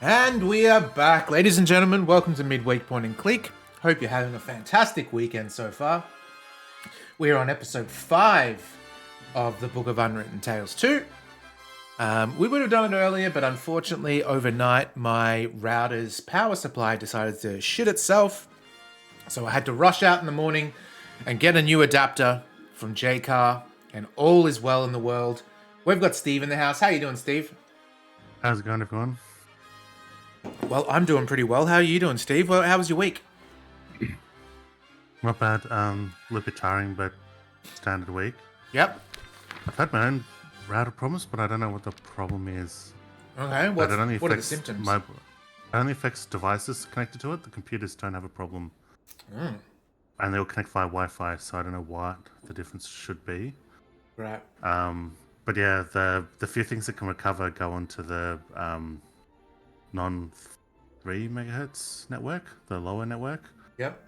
And we are back. Ladies and gentlemen, welcome to Midweek Point and Click. Hope you're having a fantastic weekend so far. We are on episode 5 of the Book of Unwritten Tales 2. We would have done it earlier, but unfortunately, overnight, my router's power supply decided to shit itself. So I had to rush out in the morning and get a new adapter from JCar, and all is well in the world. We've got Steve in the house. How you doing, Steve? How's it going, everyone? Well, I'm doing pretty well. How are you doing, Steve? Well, how was your week? Not bad. A little bit tiring, but standard week. Yep. I've had my own router problems, but I don't know what the problem is. Okay, what are the symptoms? It only affects devices connected to it. The computers don't have a problem. And they'll connect via Wi-Fi, so I don't know what the difference should be. Right. But yeah, the few things that can recover go onto the non-3 megahertz network, the lower network. Yep.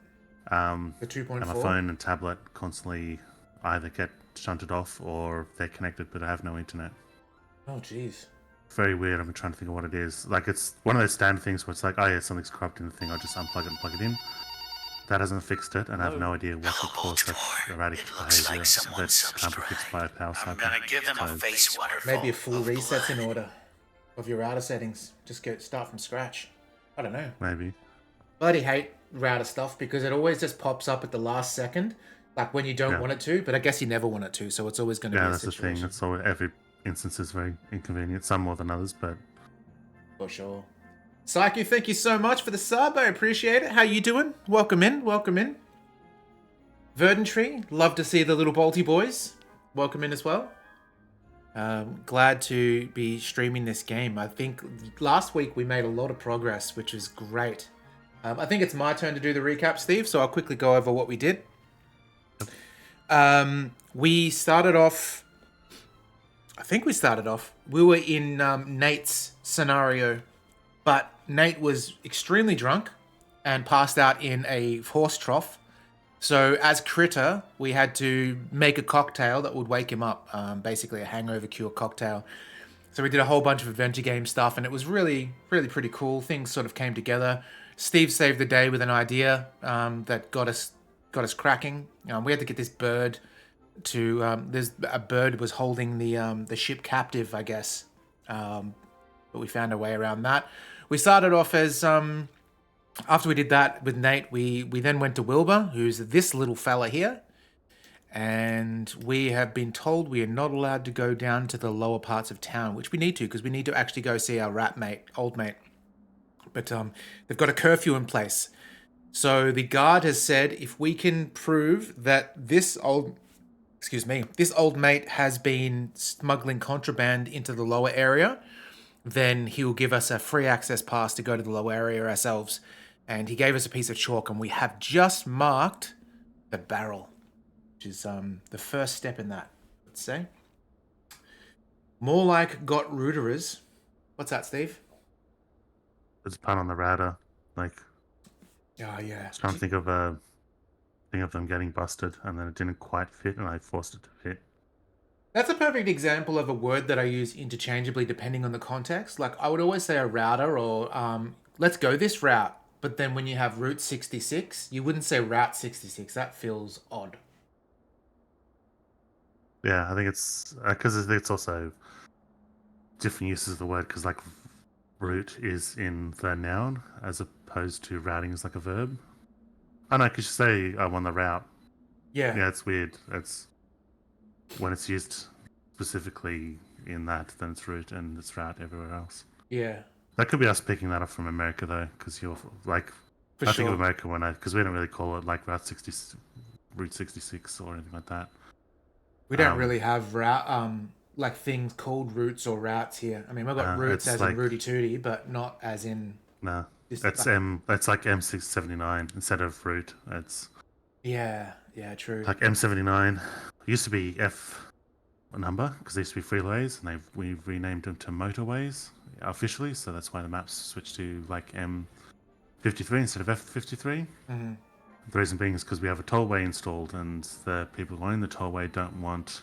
The 2.4. And my phone and tablet constantly either get shunted off or they're connected, but I have no internet. Oh, jeez. Very weird. I'm trying to think of what it is. Like, it's one of those standard things where it's like, oh yeah, something's corrupting the thing. I'll just unplug it and plug it in. That hasn't fixed it, and I have no idea what could cause that erratic behavior that can't be fixed by a power cycle. I'm gonna give them a face waterfall. Maybe a full reset's in order of your router settings. Just start from scratch. I don't know. Maybe. Bloody hate router stuff because it always just pops up at the last second, like when you don't want it to. But I guess you never want it to, so it's always going to be a situation. Yeah, that's the thing. It's always, every instance is very inconvenient. Some more than others, but for sure. Psycho, thank you so much for the sub. I appreciate it. How you doing? Welcome in. Welcome in. Verdantry, love to see the little Balti boys. Welcome in as well. Glad to be streaming this game. I think last week we made a lot of progress, which is great. I think it's my turn to do the recap, Steve, so I'll quickly go over what we did. We started off... We were in Nate's scenario, but Nate was extremely drunk and passed out in a horse trough. So as Critter, we had to make a cocktail that would wake him up, basically a hangover cure cocktail. So we did a whole bunch of adventure game stuff, and it was really, really pretty cool. Things sort of came together. Steve saved the day with an idea that got us cracking. We had to get this bird to... there's a bird was holding the ship captive, I guess. But we found a way around that. We started off as... after we did that with Nate, we then went to Wilbur, who's this little fella here. And we have been told we are not allowed to go down to the lower parts of town, which we need to, because we need to actually go see our rat mate, old mate. But they've got a curfew in place. So the guard has said if we can prove that this old mate has been smuggling contraband into the lower area, then he will give us a free access pass to go to the lower area ourselves. And he gave us a piece of chalk, and we have just marked the barrel, which is the first step in that, let's say. More like got rooterers. What's that, Steve? it's a pun on the router. Like, Oh, yeah. I was trying to think of a thing of them getting busted, and then it didn't quite fit, and I forced it to fit. That's a perfect example of a word that I use interchangeably depending on the context. Like, I would always say a router or let's go this route. But then when you have Route 66, you wouldn't say Route 66. That feels odd. Yeah, I think it's... because it's also different uses of the word, because, like, route is in the noun, as opposed to routing is like a verb. I know, because you say, I'm on the route. Yeah. Yeah, it's weird. It's... when it's used specifically in that, then it's route, and it's route everywhere else. Yeah. That could be us picking that up from America, though, because you're like... For I sure. think of America when because we don't really call it like Route 66 or anything like that. We don't really have route, like things called routes or routes here. I mean, we've got routes as like, in Rudy Tooty, but not as in... No, it's like M679 instead of route. It's... Yeah, true. Like M79 used to be F number, because they used to be freeways, and we renamed them to motorways officially, so that's why the maps switched to like M53 instead of F53. Mm-hmm. The reason being is because we have a tollway installed, and the people who own the tollway don't want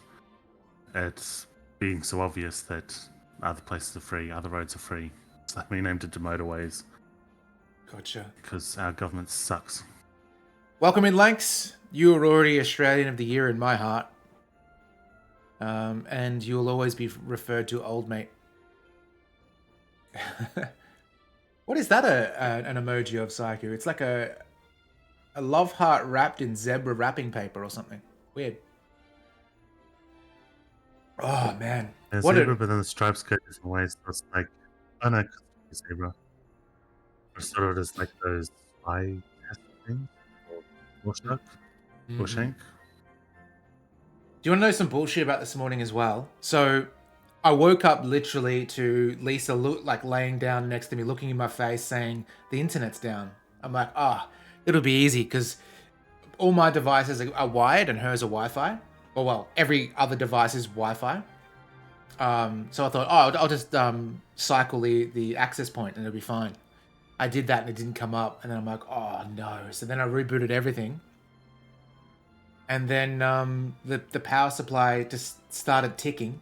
it being so obvious that other places are free, other roads are free. So we named it to motorways Gotcha. because our government sucks. Welcome in, Lanks. You are already Australian of the Year in my heart. And you'll always be referred to old mate. What is that an emoji of, Psycho? It's like a love heart wrapped in zebra wrapping paper or something. Weird. Oh, man. There's What zebra, but then the stripes go different ways. So it's like, oh no, 'cause it's zebra. Or sort of just like those eye test things. Or shark. Or shank. Do you want to know some bullshit about this morning as well? So I woke up literally to Lisa laying down next to me, looking in my face, saying, the internet's down. I'm like, it'll be easy because all my devices are wired and hers are Wi-Fi. Well, every other device is Wi-Fi. So I thought, I'll just cycle the access point and it'll be fine. I did that and it didn't come up. And then I'm like, oh no. So then I rebooted everything. And then the power supply just started ticking.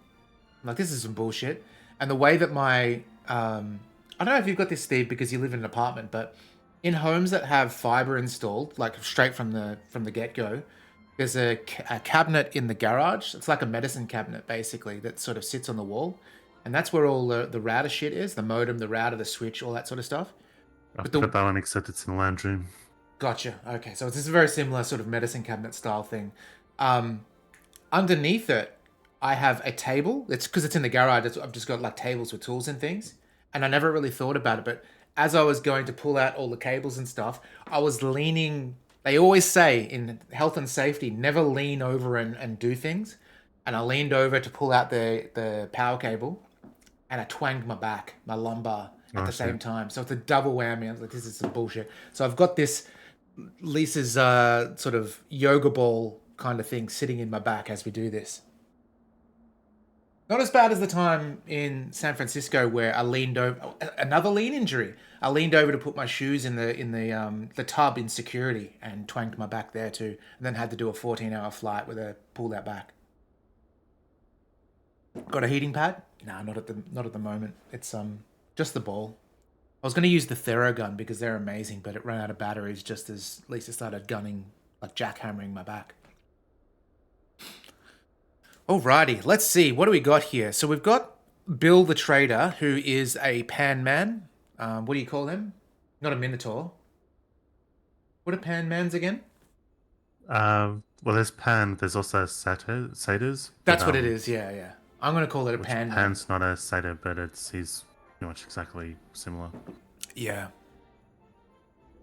I'm like, this is some bullshit. And the way that my... I don't know if you've got this, Steve, because you live in an apartment, but in homes that have fiber installed, like straight from the get-go, there's a cabinet in the garage. It's like a medicine cabinet, basically, that sort of sits on the wall. And that's where all the router shit is. The modem, the router, the switch, all that sort of stuff. I've got that one, except it's in the lounge room. Gotcha. Okay, so it's a very similar sort of medicine cabinet style thing. Underneath it, I have a table. It's because it's in the garage. I've just got like tables with tools and things. And I never really thought about it. But as I was going to pull out all the cables and stuff, I was leaning... They always say in health and safety, never lean over and do things. And I leaned over to pull out the power cable. And I twanged my back, my lumbar, at the same time. So it's a double whammy. I was like, this is some bullshit. So I've got this... Lisa's sort of yoga ball kind of thing sitting in my back as we do this. Not as bad as the time in San Francisco where I leaned over, another lean injury. I leaned over to put my shoes in the tub in security and twanged my back there too, and then had to do a 14-hour flight with a pulled out back. Got a heating pad? Nah, not at the moment. It's just the ball. I was going to use the Theragun because they're amazing, but it ran out of batteries just as Lisa started gunning, like jackhammering my back. Alrighty, let's see. What do we got here? So we've got Bill the Trader, who is a pan man. What do you call him? Not a Minotaur. What are pan mans again? Well, there's pan. There's also satyrs. That's what it is, yeah. I'm going to call it a pan man. Pan's not a satyr, but he's pretty much exactly similar. Yeah.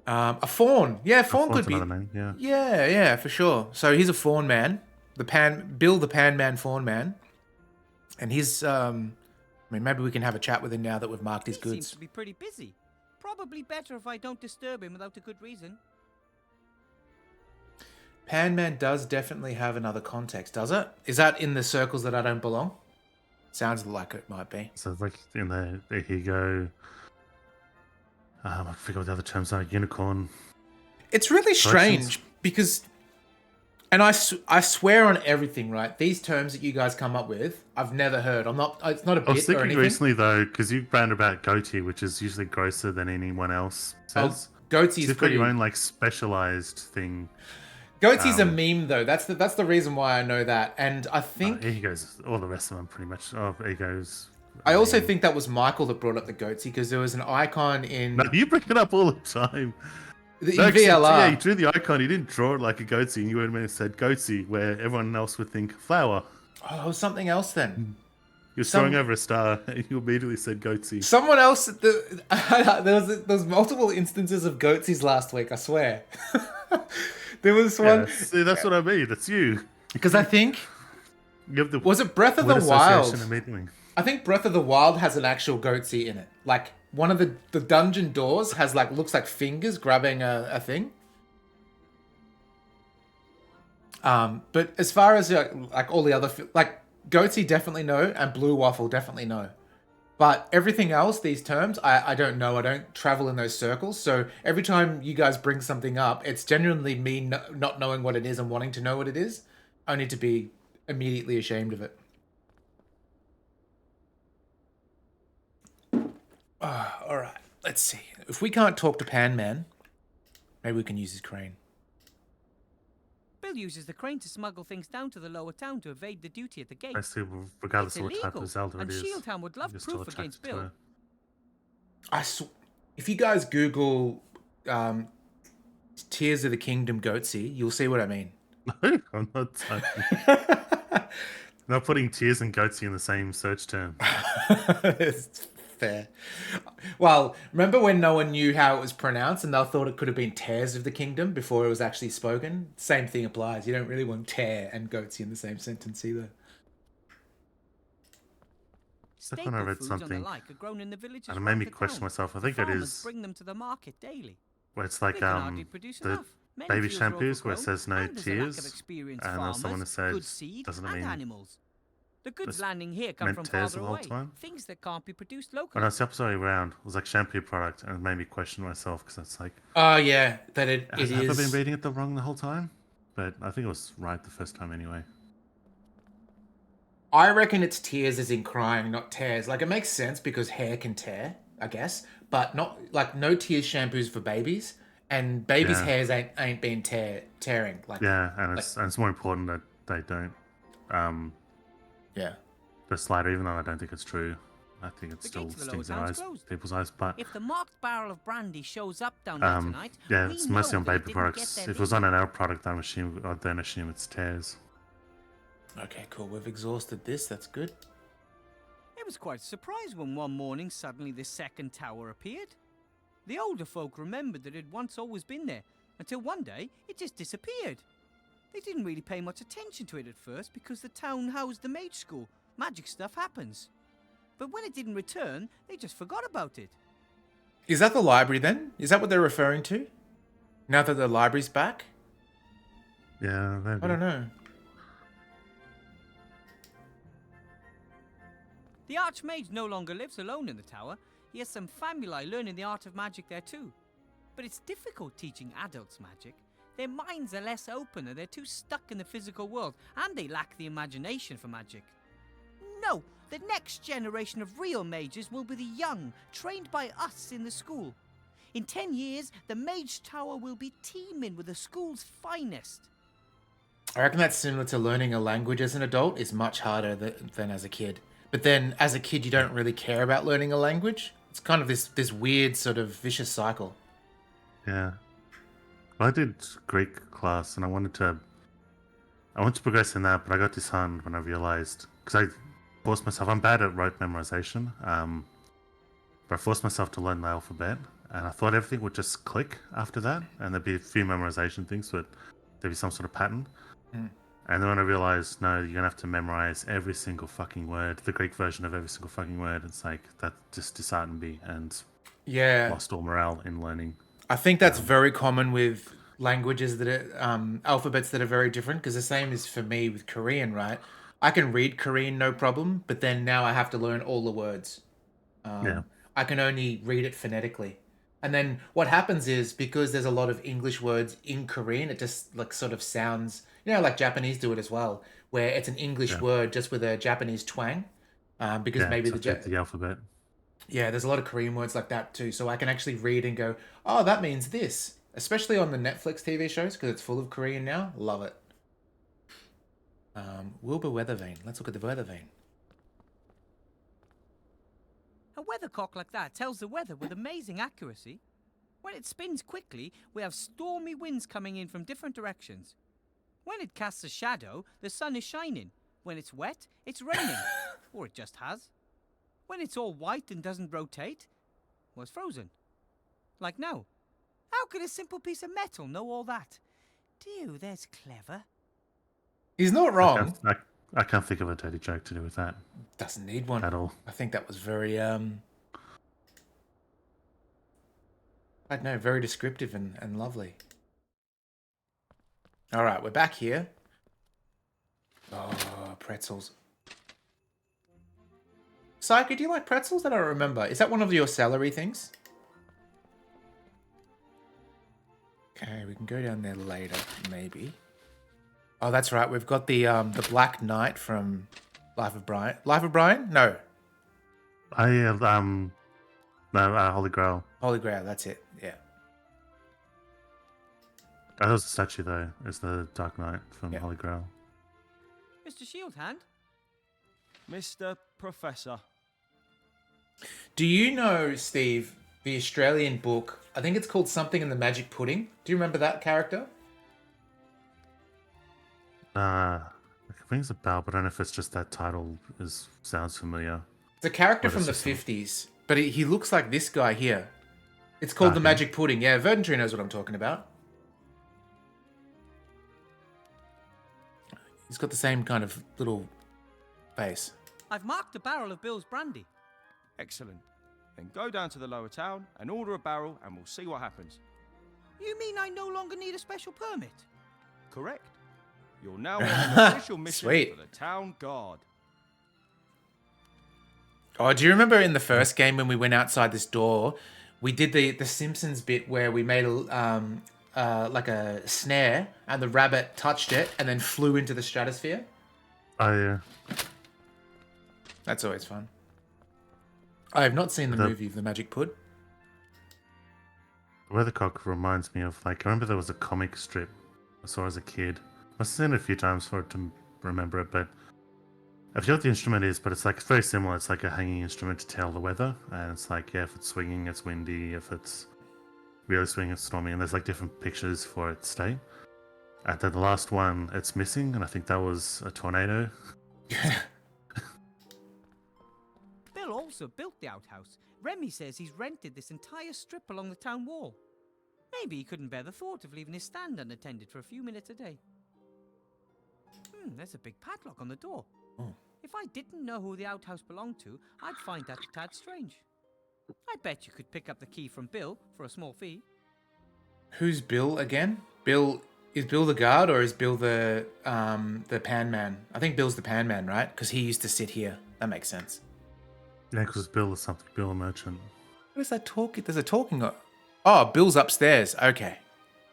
A faun. Yeah, faun could be. Name, yeah. Yeah, for sure. So he's a faun man. Bill the Pan Man Faun Man. And he's, maybe we can have a chat with him now that we've marked his goods. He seems to be pretty busy. Probably better if I don't disturb him without a good reason. Pan Man does definitely have another context, does it? Is that in the circles that I don't belong? Sounds like it might be. So like in there you go. I forget what the other terms are. Unicorn. It's really strange because... And I swear on everything, right? These terms that you guys come up with, I've never heard. It's not a bit or anything. I was thinking recently, though, because you brand about goatee, which is usually grosser than anyone else says. Goatee is you've got your own, like, specialized thing. Goatee's a meme, though. That's the reason why I know that. And I think... here he goes. All the rest of them, pretty much. Oh, here he goes. I also think that was Michael that brought up the goatee, because there was an icon in... No, you bring it up all the time. In VLR. Yeah, he drew the icon. He didn't draw it like a goatee. And you would have said goatee, where everyone else would think flower. Oh, it was something else then. You're throwing over a star, and you immediately said goatee. Someone else... there was multiple instances of goatees last week, I swear. There was one... See, that's what I mean. That's you. Because I think... was it Breath of the Wild? I think Breath of the Wild has an actual goatee in it. Like... One of the dungeon doors has looks like fingers grabbing a thing. But as far as like all the other goatee definitely no, and blue waffle definitely no. But everything else, these terms, I don't know. I don't travel in those circles. So every time you guys bring something up, it's genuinely me not knowing what it is and wanting to know what it is, only to be immediately ashamed of it. All right. Let's see. If we can't talk to Pan Man, maybe we can use his crane. Bill uses the crane to smuggle things down to the lower town to evade the duty at the gate. Basically, regardless It's of what type illegal, of Zelda and it is, Shieldtown would love you're still proof against attracted Bill. to If you guys Google Tears of the Kingdom Goatsy, you'll see what I mean. her. I'm not typing. Not putting tears and goatsy in the same search term. It's fair. Well, remember when no one knew how it was pronounced and they thought it could have been Tears of the Kingdom before it was actually spoken? Same thing applies. You don't really want tear and goatsy in the same sentence either. Like when I read Staple foods and the something, like are grown in the villages and it around made me the question town. myself. I The think it farmers is bring them to the market daily. where it's They like can hardly produce the enough. Many baby fields are shampoos where it overgrown, says no and there's a lack of tears, experienced and there's someone farmers, that says good seed, doesn't it and mean animals. The goods this landing here come meant from tears farther the whole away. time? Things that can't be produced Oh locally. no, it's the opposite way around. It was like shampoo product, and it made me question myself because it's like, Oh, yeah, that it have I been is. reading it wrong the whole time? But I think it was right the first time anyway. I reckon it's tears as in crying, not tears. Like, it makes sense because hair can tear, I guess, but not like no tears shampoos for babies, and babies' Yeah. hairs ain't been tearing. Like, Yeah, and it's more important that they don't yeah. the slider, even though I don't think it's true. I think it The still gate to the stings lower their town's eyes, closed. people's eyes. But If the marked barrel of brandy shows up down there tonight, yeah, we it's know mostly on that it baby didn't products. get If there it was on legally. an adult product, I'd then assume it's tears. Okay, cool. We've exhausted this. That's good. It was quite a surprise when one morning suddenly the second tower appeared. The older folk remembered that it had once always been there, until one day it just disappeared. They didn't really pay much attention to it at first because the town housed the mage school. Magic stuff happens. But when it didn't return, they just forgot about it. Is that the library then? Is that what they're referring to? Now that the library's back? Yeah, maybe. I don't know. The Archmage no longer lives alone in the tower. He has some family learning the art of magic there too. But it's difficult teaching adults magic. Their minds are less open and they're too stuck in the physical world, and they lack the imagination for magic. No, the next generation of real mages will be the young, trained by us in the school. In 10 years, the Mage Tower will be teeming with the school's finest. I reckon that's similar to learning a language as an adult is much harder than as a kid. But then as a kid, you don't really care about learning a language. It's kind of this weird sort of vicious cycle. Yeah. Well, I did Greek class, and I wanted to progress in that, but I got disheartened when I realized, because I forced myself. I'm bad at rote memorization, but I forced myself to learn the alphabet, and I thought everything would just click after that, and there'd be a few memorization things, but there'd be some sort of pattern. Mm. And then when I realized, no, you're gonna have to memorize every single fucking word, the Greek version of every single fucking word. It's like that just disheartened me and Yeah. lost all morale in learning. I think that's very common with languages that are alphabets that are very different, because the same is for me with Korean, right? I can read Korean no problem, but then now I have to learn all the words. Yeah. I can only read it phonetically. And then what happens is, because there's a lot of English words in Korean, it just like sort of sounds, like Japanese do it as well, where it's an English word just with a Japanese twang. Because Yeah, maybe subject to the alphabet. yeah, there's a lot of Korean words like that too. So I can actually read and go, oh, that means this. Especially on the Netflix TV shows, because it's full of Korean now. Love it. Wilbur Weathervane. Let's look at the weather vane. A weathercock like that tells the weather with amazing accuracy. When it spins quickly, we have stormy winds coming in from different directions. When it casts a shadow, the sun is shining. When it's wet, it's raining. Or it just has. When it's all white and doesn't rotate, well, it's frozen. Like now. How could a simple piece of metal know all that? Dew, that's clever. He's not wrong. I can't think of a dirty joke to do with that Doesn't need one. at all. I think that was very, I don't know, very descriptive and lovely. All right, we're back here. Oh, pretzels. Psyche, do you like pretzels? I don't remember. Is that one of your celery things? Okay, we can go down there later, maybe. Oh, that's right. We've got the Black Knight from Life of Brian. Life of Brian? No. I No, Holy Grail. Holy Grail, that's it. Yeah. That was the statue, though. It's the Dark Knight from Yeah. Holy Grail. Mr. Shieldhand? Mr. Professor. Do you know, Steve, the Australian book? I think it's called Something in the Magic Pudding. Do you remember that character? It rings a bell, but I don't know if it's just that title sounds familiar. It's a character What from is the this one? 50s, but he looks like this guy here. It's called The Okay. Magic Pudding. Yeah, Verdantry knows what I'm talking about. He's got the same kind of little face. I've marked a barrel of Bill's brandy. Excellent. Then go down to the lower town and order a barrel and we'll see what happens. You mean I no longer need a special permit? Correct? You're now on an official mission Sweet. for the town guard. Oh, do you remember in the first game when we went outside this door, we did the Simpsons bit where we made like a snare and the rabbit touched it and then flew into the stratosphere? Oh, yeah. That's always fun. I have not seen the movie of The Magic Pud. Weathercock reminds me of, like, I remember there was a comic strip I saw as a kid. Must have seen it a few times for it to remember it, but I forget what the instrument is, but it's like, it's very similar. It's like a hanging instrument to tell the weather, and it's like, yeah, if it's swinging, it's windy. If it's really swinging, it's stormy, and there's like different pictures for its state. And then the last one, it's missing, and I think that was a tornado. Bill also built the outhouse. Remy says he's rented this entire strip along the town wall. Maybe he couldn't bear the thought of leaving his stand unattended for a few minutes a day. There's a big padlock on the door. Oh. If I didn't know who the outhouse belonged to, I'd find that a tad strange. I bet you could pick up the key from Bill for a small fee. Who's Bill again? Is Bill the guard or is Bill the pan man? I think Bill's the pan man, right? Because he used to sit here. That makes sense. Yeah, because Bill is something, Bill a merchant. What is that talking? There's a talking. Oh, Bill's upstairs. Okay.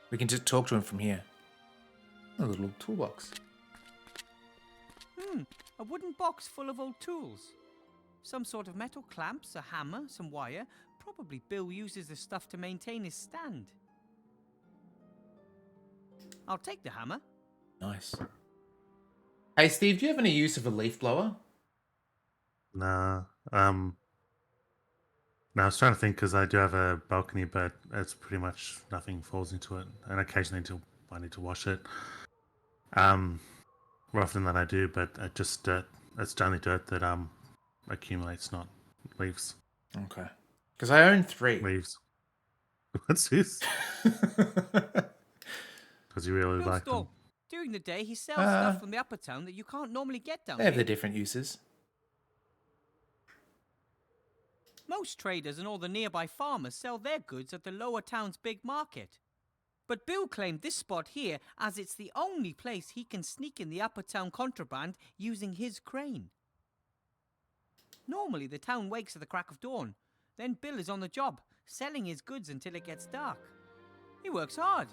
We can just talk to him from here. A little toolbox. A wooden box full of old tools. Some sort of metal clamps, a hammer, some wire. Probably Bill uses this stuff to maintain his stand. I'll take the hammer. Nice. Hey, Steve, do you have any use of a leaf blower? Nah. No, I was trying to think because I do have a balcony, but it's pretty much nothing falls into it, and occasionally I need to wash it. More often than I do, but just dirt. It's only dirt that accumulates, not leaves. Okay. Because I own 3. Leaves. What's this? Because you really Bill's like them. store. During the day, he sells stuff from the upper town that you can't normally get down They have here. their different uses. Most traders and all the nearby farmers sell their goods at the lower town's big market. But Bill claimed this spot here as it's the only place he can sneak in the upper town contraband using his crane. Normally the town wakes at the crack of dawn. Then Bill is on the job, selling his goods until it gets dark. He works hard.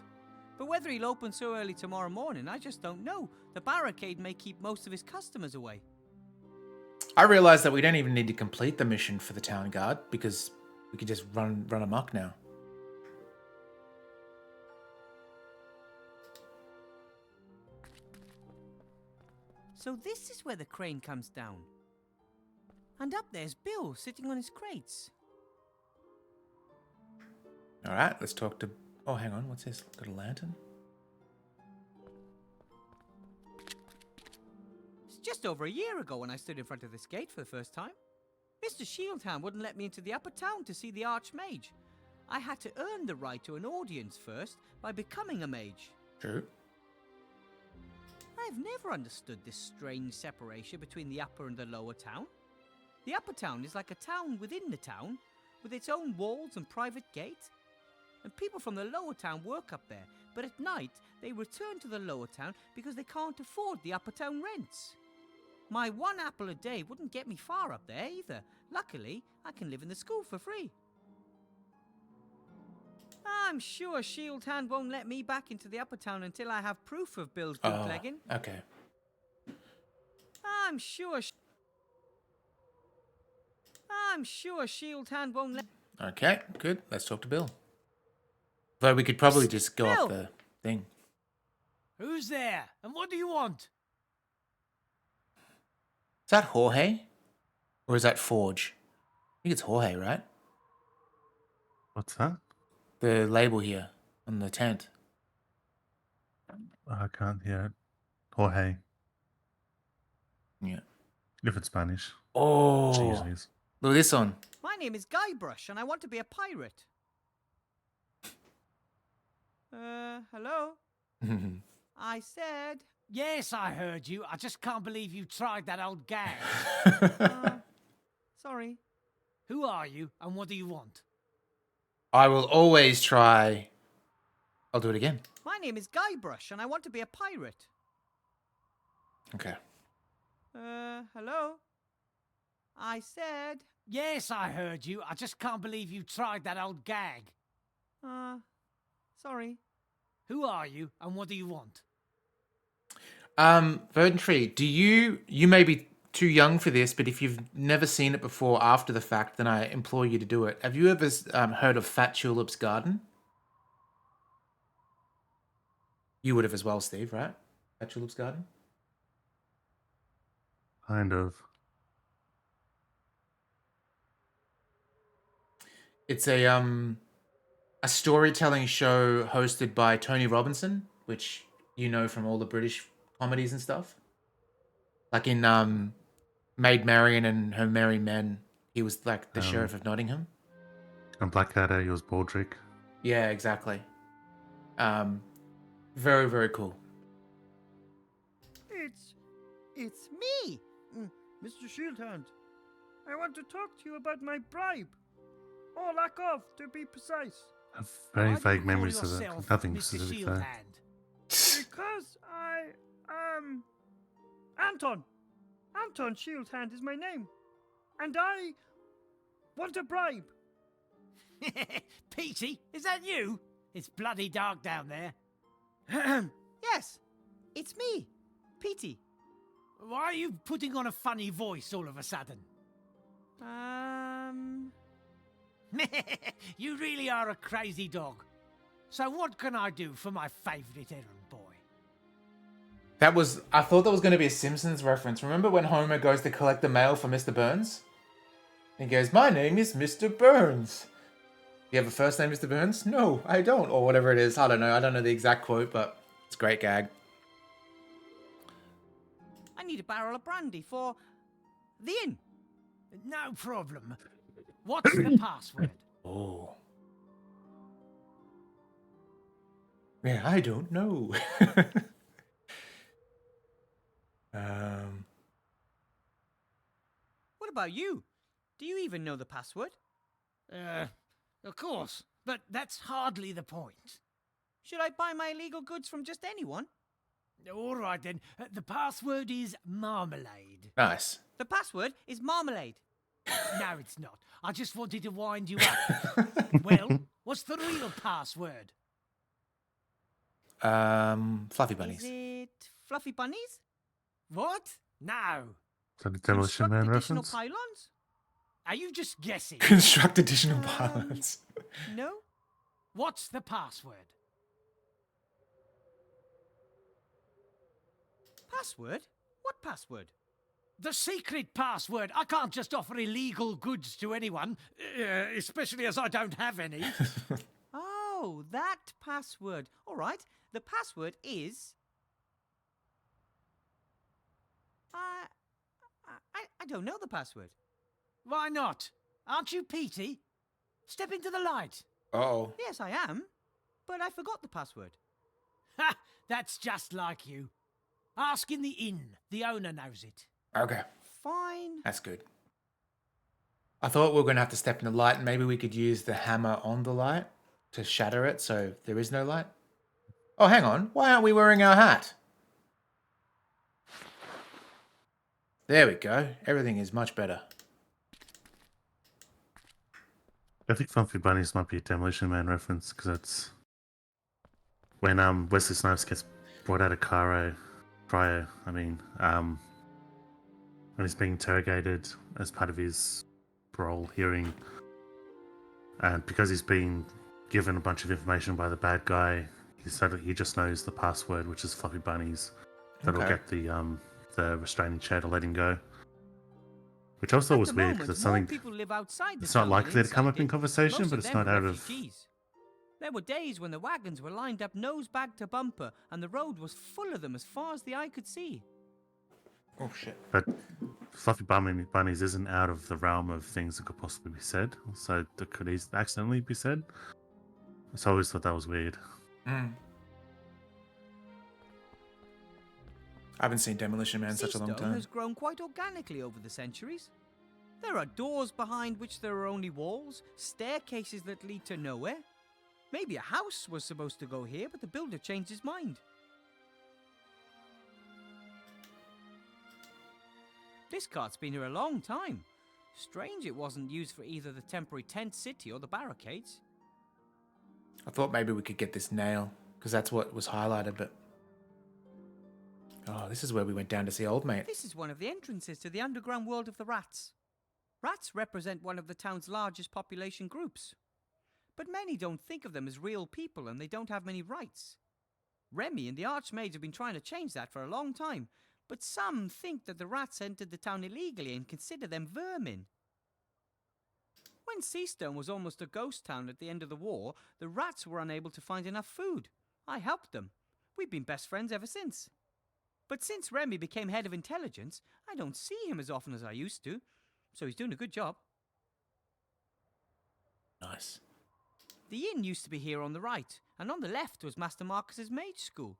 But whether he'll open so early tomorrow morning, I just don't know. The barricade may keep most of his customers away. I realized that we don't even need to complete the mission for the town guard because we can just run amok now. So this is where the crane comes down. And up there's Bill sitting on his crates. All right, let's talk to... Oh, hang on. What's this? Got a lantern? It's just over a year ago when I stood in front of this gate for the first time. Mr. Shieldhand wouldn't let me into the upper town to see the Archmage. I had to earn the right to an audience first by becoming a mage. True. I've never understood this strange separation between the upper and the lower town. The upper town is like a town within the town, with its own walls and private gate. And people from the lower town work up there, but at night they return to the lower town because they can't afford the upper town rents. My 1 apple a day wouldn't get me far up there either. Luckily, I can live in the school for free. I'm sure Shieldhand won't let me back into the upper town until I have proof of Bill's bootlegging. Okay. I'm sure Shieldhand won't let... Okay, good. Let's talk to Bill. Though we could probably just go Bill! up the thing. Who's there? And what do you want? Is that Jorge? Or is that Forge? I think it's Jorge, right? What's that? The label here on the tent. I can't hear it. Jorge, Yeah. if it's Spanish. Which it Oh, usually is. look at this one. My name is Guybrush, and I want to be a pirate. Hello? I said... Yes, I heard you. I just can't believe you tried that old gag. Sorry. Who are you and what do you want? I will always try. I'll do it again. My name is Guybrush, and I want to be a pirate. Okay. Hello? I said... Yes, I heard you. I just can't believe you tried that old gag. Sorry. Who are you and what do you want? Verdant Tree, you may be too young for this, but if you've never seen it before after the fact, then I implore you to do it. Have you ever heard of Fat Tulip's Garden? You would have as well, Steve, right? Fat Tulip's Garden? Kind of. It's a storytelling show hosted by Tony Robinson, which you know from all the British comedies and stuff. Like in Maid Marian and Her Merry Men, he was like the Sheriff of Nottingham. And Blackadder, he was Baldrick. Yeah, exactly. Very, very cool. It's me, Mr. Shieldhand. I want to talk to you about my bribe. Or lack of, to be precise. I have very Why do you vague call memories of it. yourself Nothing Mr. specific though. Shieldhand? Because Anton Shieldhand is my name. And I want a bribe. Petey, is that you? It's bloody dark down there. Yes, it's me, Petey. Why are you putting on a funny voice all of a sudden? You really are a crazy dog. So what can I do for my favourite errand boy? I thought that was going to be a Simpsons reference. Remember when Homer goes to collect the mail for Mr. Burns? He goes, "My name is Mr. Burns." You have a first name, Mr. Burns? No, I don't. Or whatever it is. I don't know. I don't know the exact quote, but it's a great gag. I need a barrel of brandy for the inn. No problem. What's the password? Oh. Yeah, I don't know. What about you? Do you even know the password? Of course, but that's hardly the point. Should I buy my illegal goods from just anyone? All right then, the password is marmalade. Nice. The password is marmalade. No, it's not. I just wanted to wind you up. Well, what's the real password? Fluffy bunnies. Is it fluffy bunnies? What? No. Is that a Demolition Man Additional reference? pylons? Are you just guessing? Construct additional pylons. No. What's the password? Password? What password? The secret password. I can't just offer illegal goods to anyone, especially as I don't have any. Oh, that password. All right. The password is... I don't know the password. Why not? Aren't you Petey? Step into the light. Uh-oh. Yes, I am. But I forgot the password. Ha! That's just like you. Ask in the inn. The owner knows it. Okay, Fine. that's good. I thought we were going to have to step in the light and maybe we could use the hammer on the light to shatter it so there is no light. Oh, hang on. Why aren't we wearing our hat? There we go. Everything is much better. I think Fluffy Bunnies might be a Demolition Man reference because that's when Wesley Snipes gets brought out of cryo. When he's being interrogated as part of his parole hearing, And because he's been given a bunch of information by the bad guy, he said that he just knows the password, which is Fluffy Bunnies. That'll Okay. get the restraining chair to let him go. Which I also At was the weird moment, because it's more something. people live outside the It's not town than likely to come inside up in it. conversation, Most but of it's them not were out of. refugees. There were days when the wagons were lined up nose bag to bumper, and the road was full of them as far as the eye could see. Oh shit. But Fluffy Bunnies isn't out of the realm of things that could possibly be said, so that could accidentally be said. So I always thought that was weird. Mm. I haven't seen Demolition Man in such a long Seastone time. has grown quite organically over the centuries. There are doors behind which there are only walls, staircases that lead to nowhere. Maybe a house was supposed to go here, but the builder changed his mind. This cart's been here a long time. Strange it wasn't used for either the temporary tent city or the barricades. I thought maybe we could get this nail, because that's what was highlighted, but... Oh, this is where we went down to see Old Mate. This is one of the entrances to the underground world of the rats. Rats represent one of the town's largest population groups. But many don't think of them as real people and they don't have many rights. Remy and the Archmage have been trying to change that for a long time, but some think that the rats entered the town illegally and consider them vermin. When Seastone was almost a ghost town at the end of the war, the rats were unable to find enough food. I helped them. We've been best friends ever since. But since Remy became head of intelligence, I don't see him as often as I used to, so he's doing a good job. Nice. The inn used to be here on the right, and on the left was Master Marcus's mage school.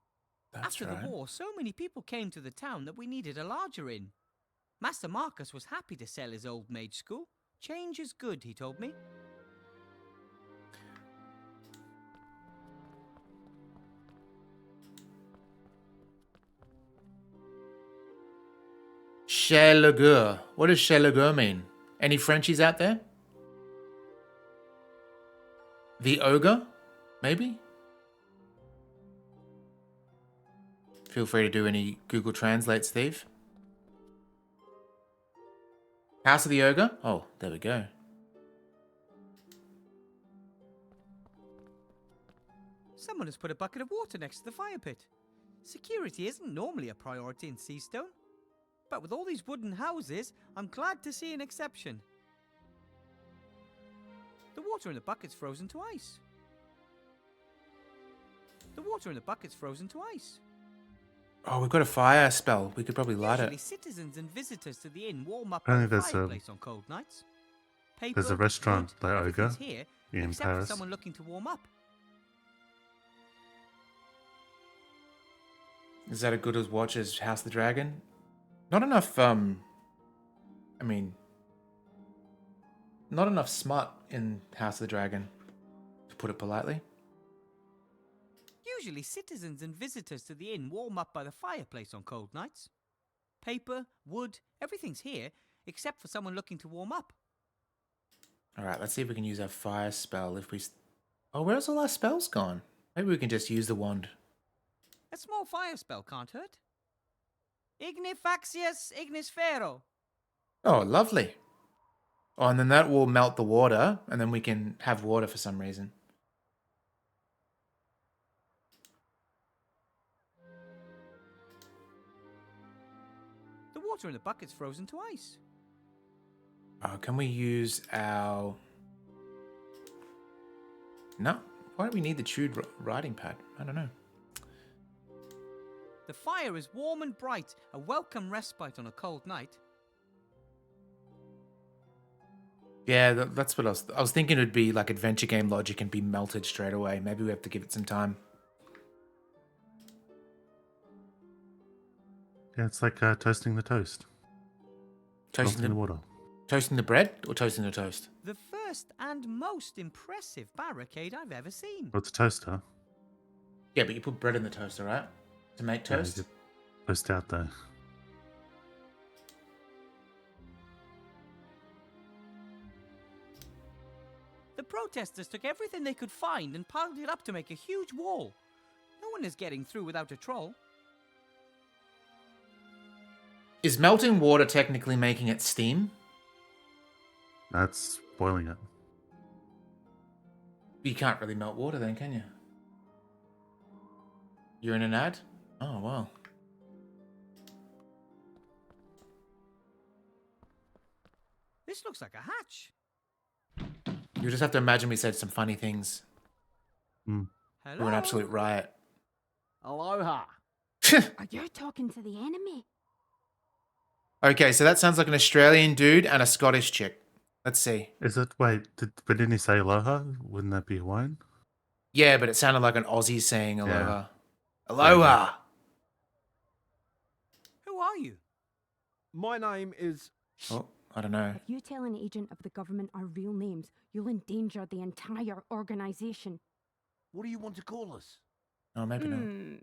That's After right. the war, so many people came to the town that we needed a larger inn. Master Marcus was happy to sell his old mage school. Change is good, he told me. Chez le Gour. What does Chez le Gour mean? Any Frenchies out there? The Ogre? Maybe? Feel free to do any Google Translate, Steve. House of the Ogre? Oh, there we go. Someone has put a bucket of water next to the fire pit. Security isn't normally a priority in Seastone. But with all these wooden houses, I'm glad to see an exception. The water in the bucket's frozen to ice. The water in the bucket's frozen to ice. Oh, we've got a fire spell. We could probably light Usually it. citizens and visitors to the inn warm up Apparently by the there's a- fireplace on cold nights. Paper, There's a restaurant, wood, La everything's Ogre, here, in except Paris. for someone looking to warm up. Is that as good as watch as House of the Dragon? Not enough, I mean... Not enough smut in House of the Dragon, to put it politely. Usually citizens and visitors to the inn warm up by the fireplace on cold nights. Paper, wood, everything's here, except for someone looking to warm up. Alright, let's see if we can use our fire spell if we... Oh, where's all our spells gone? Maybe we can just use the wand. A small fire spell can't hurt. Ignifaxius ignisfero. Oh, lovely. Oh, and then that will melt the water, and then we can have water for some reason. The water in the bucket's frozen to ice. Oh, can we use our... No. Why do we need the chewed writing pad? I don't know. The fire is warm and bright, a welcome respite on a cold night. Yeah, that's what I was thinking. It'd be like adventure game logic and be melted straight away. Maybe we have to give it some time. Yeah, it's like toasting the toast. Toasting Melting the the water. Toasting the bread or toasting the toast? The first and most impressive barricade I've ever seen. Well, it's a toaster. Yeah, but you put bread in the toaster, right? To make Yeah, you toast? get toast out there. The protesters took everything they could find and piled it up to make a huge wall. No one is getting through without a troll. Is melting water technically making it steam? That's boiling it. You can't really melt water then, can you? You're in an ad? Oh, wow. This looks like a hatch. You just have to imagine we said some funny things. Hello? We're an absolute riot. Aloha. Are you talking to the enemy? Okay, so that sounds like an Australian dude and a Scottish chick. Let's see. Is it? Wait, but didn't he say aloha? Wouldn't that be Hawaiian? Yeah, but it sounded like an Aussie saying aloha. Yeah. Aloha! Who are you? My name is. Oh, I don't know. If you tell an agent of the government our real names, you'll endanger the entire organization. What do you want to call us? Oh, maybe not.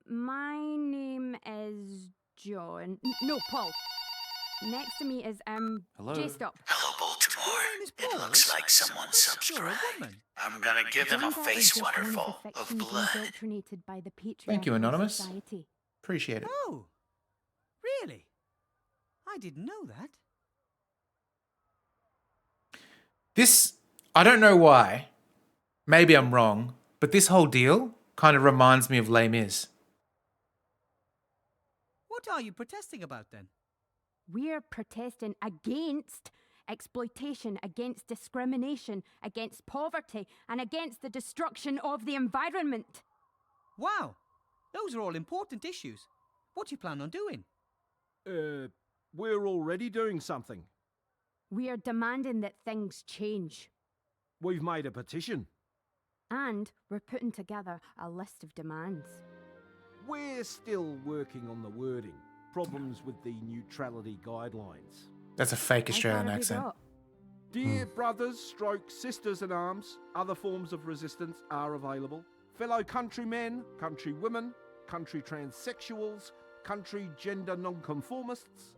My name is John. No, Paul. Next to me is Hello? J-Stop. Hello, Baltimore. Your name is It Paul? looks like someone You're a subscribed. woman. I'm gonna give them a Isn't that face just one of the waterfall of fictions blood. indoctrinated by the Thank you, patriarchal Anonymous. society? Appreciate it. Oh, really? I didn't know that. This, I don't know why. Maybe I'm wrong, but this whole deal kind of reminds me of Les Mis. What are you protesting about then? We're protesting against exploitation, against discrimination, against poverty, and against the destruction of the environment. Wow, those are all important issues. What do you plan on doing? We're already doing something. We are demanding that things change. We've made a petition. And we're putting together a list of demands. We're still working on the wording. Problems with the neutrality guidelines. That's a fake How Australian far have we accent. got? Dear brothers, stroke sisters in arms, other forms of resistance are available. Fellow countrymen, countrywomen, country transsexuals, country gender nonconformists.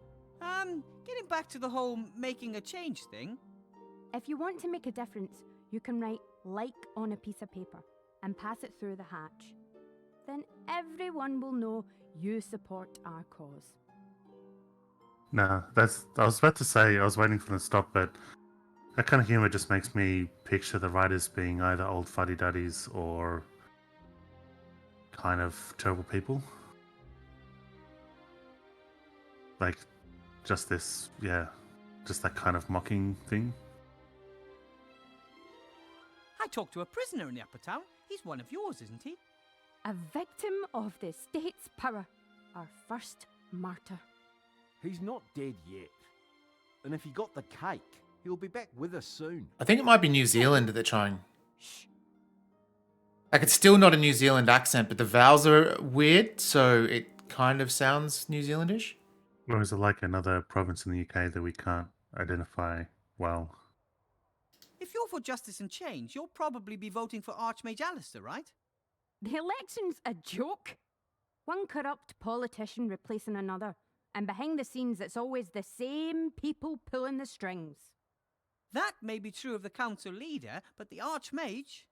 Getting back to the whole making a change thing. If you want to make a difference, you can write like on a piece of paper and pass it through the hatch. Then everyone will know you support our cause. No, I was about to say, I was waiting for them to stop, but that kind of humor just makes me picture the writers being either old fuddy-duddies or kind of terrible people. Like, just this, just that kind of mocking thing. I talked to a prisoner in the upper town. He's one of yours, isn't he? A victim of the state's power, our first martyr. He's not dead yet. And if he got the cake, he'll be back with us soon. I think it might be New Zealand that they're trying. Like, it's still not a New Zealand accent, but the vowels are weird, so it kind of sounds New Zealandish. Or is it like another province in the UK that we can't identify well? If you're for justice and change, you'll probably be voting for Archmage Alistair, right? The election's a joke. One corrupt politician replacing another. And behind the scenes, it's always the same people pulling the strings. That may be true of the council leader, but the Archmage...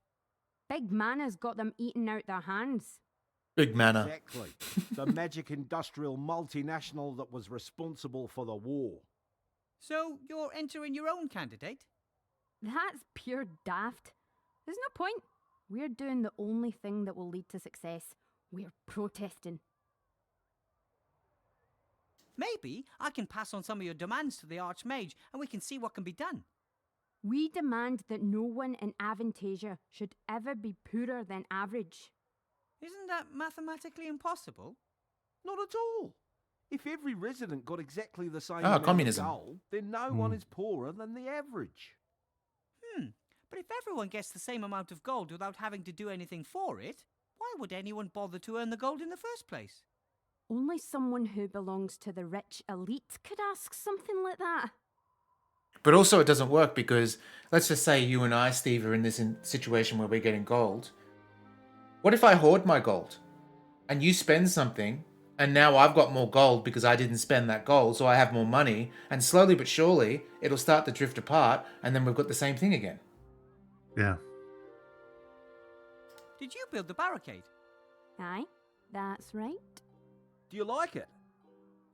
Big Mana's got them eating out their hands. Big manner. Exactly. The magic industrial multinational that was responsible for the war. So you're entering your own candidate? That's pure daft. There's no point. We're doing the only thing that will lead to success. We're protesting. Maybe I can pass on some of your demands to the Archmage and we can see what can be done. We demand that no one in Avantasia should ever be poorer than average. Isn't that mathematically impossible? Not at all. If every resident got exactly the same Ah, amount communism. of gold, then no one is poorer than the average. But if everyone gets the same amount of gold without having to do anything for it, why would anyone bother to earn the gold in the first place? Only someone who belongs to the rich elite could ask something like that. But also it doesn't work because, let's just say you and I, Steve, are in this situation where we're getting gold. What if I hoard my gold and you spend something and now I've got more gold because I didn't spend that gold, so I have more money, and slowly but surely it'll start to drift apart and then we've got the same thing again. Yeah. Did you build the barricade? Aye, that's right. Do you like it?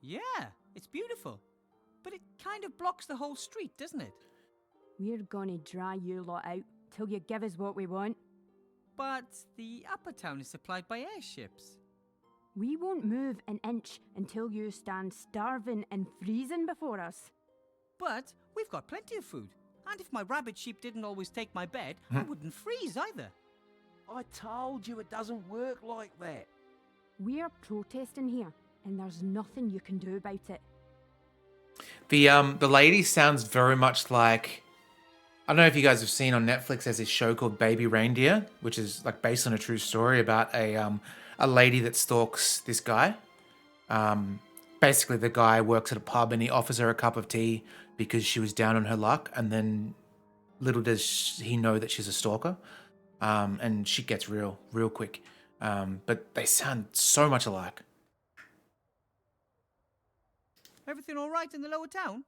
Yeah, it's beautiful. But it kind of blocks the whole street, doesn't it? We're gonna dry you lot out till you give us what we want. But the upper town is supplied by airships. We won't move an inch until you stand starving and freezing before us. But we've got plenty of food. And if my rabbit sheep didn't always take my bed, I wouldn't freeze either. I told you it doesn't work like that. We're protesting here, and there's nothing you can do about it. The lady sounds very much like, I don't know if you guys have seen on Netflix, there's this show called Baby Reindeer, which is like based on a true story about a lady that stalks this guy. Basically, the guy works at a pub and he offers her a cup of tea because she was down on her luck, and then little does he know that she's a stalker, and she gets real quick. But they sound so much alike. Everything all right in the lower town?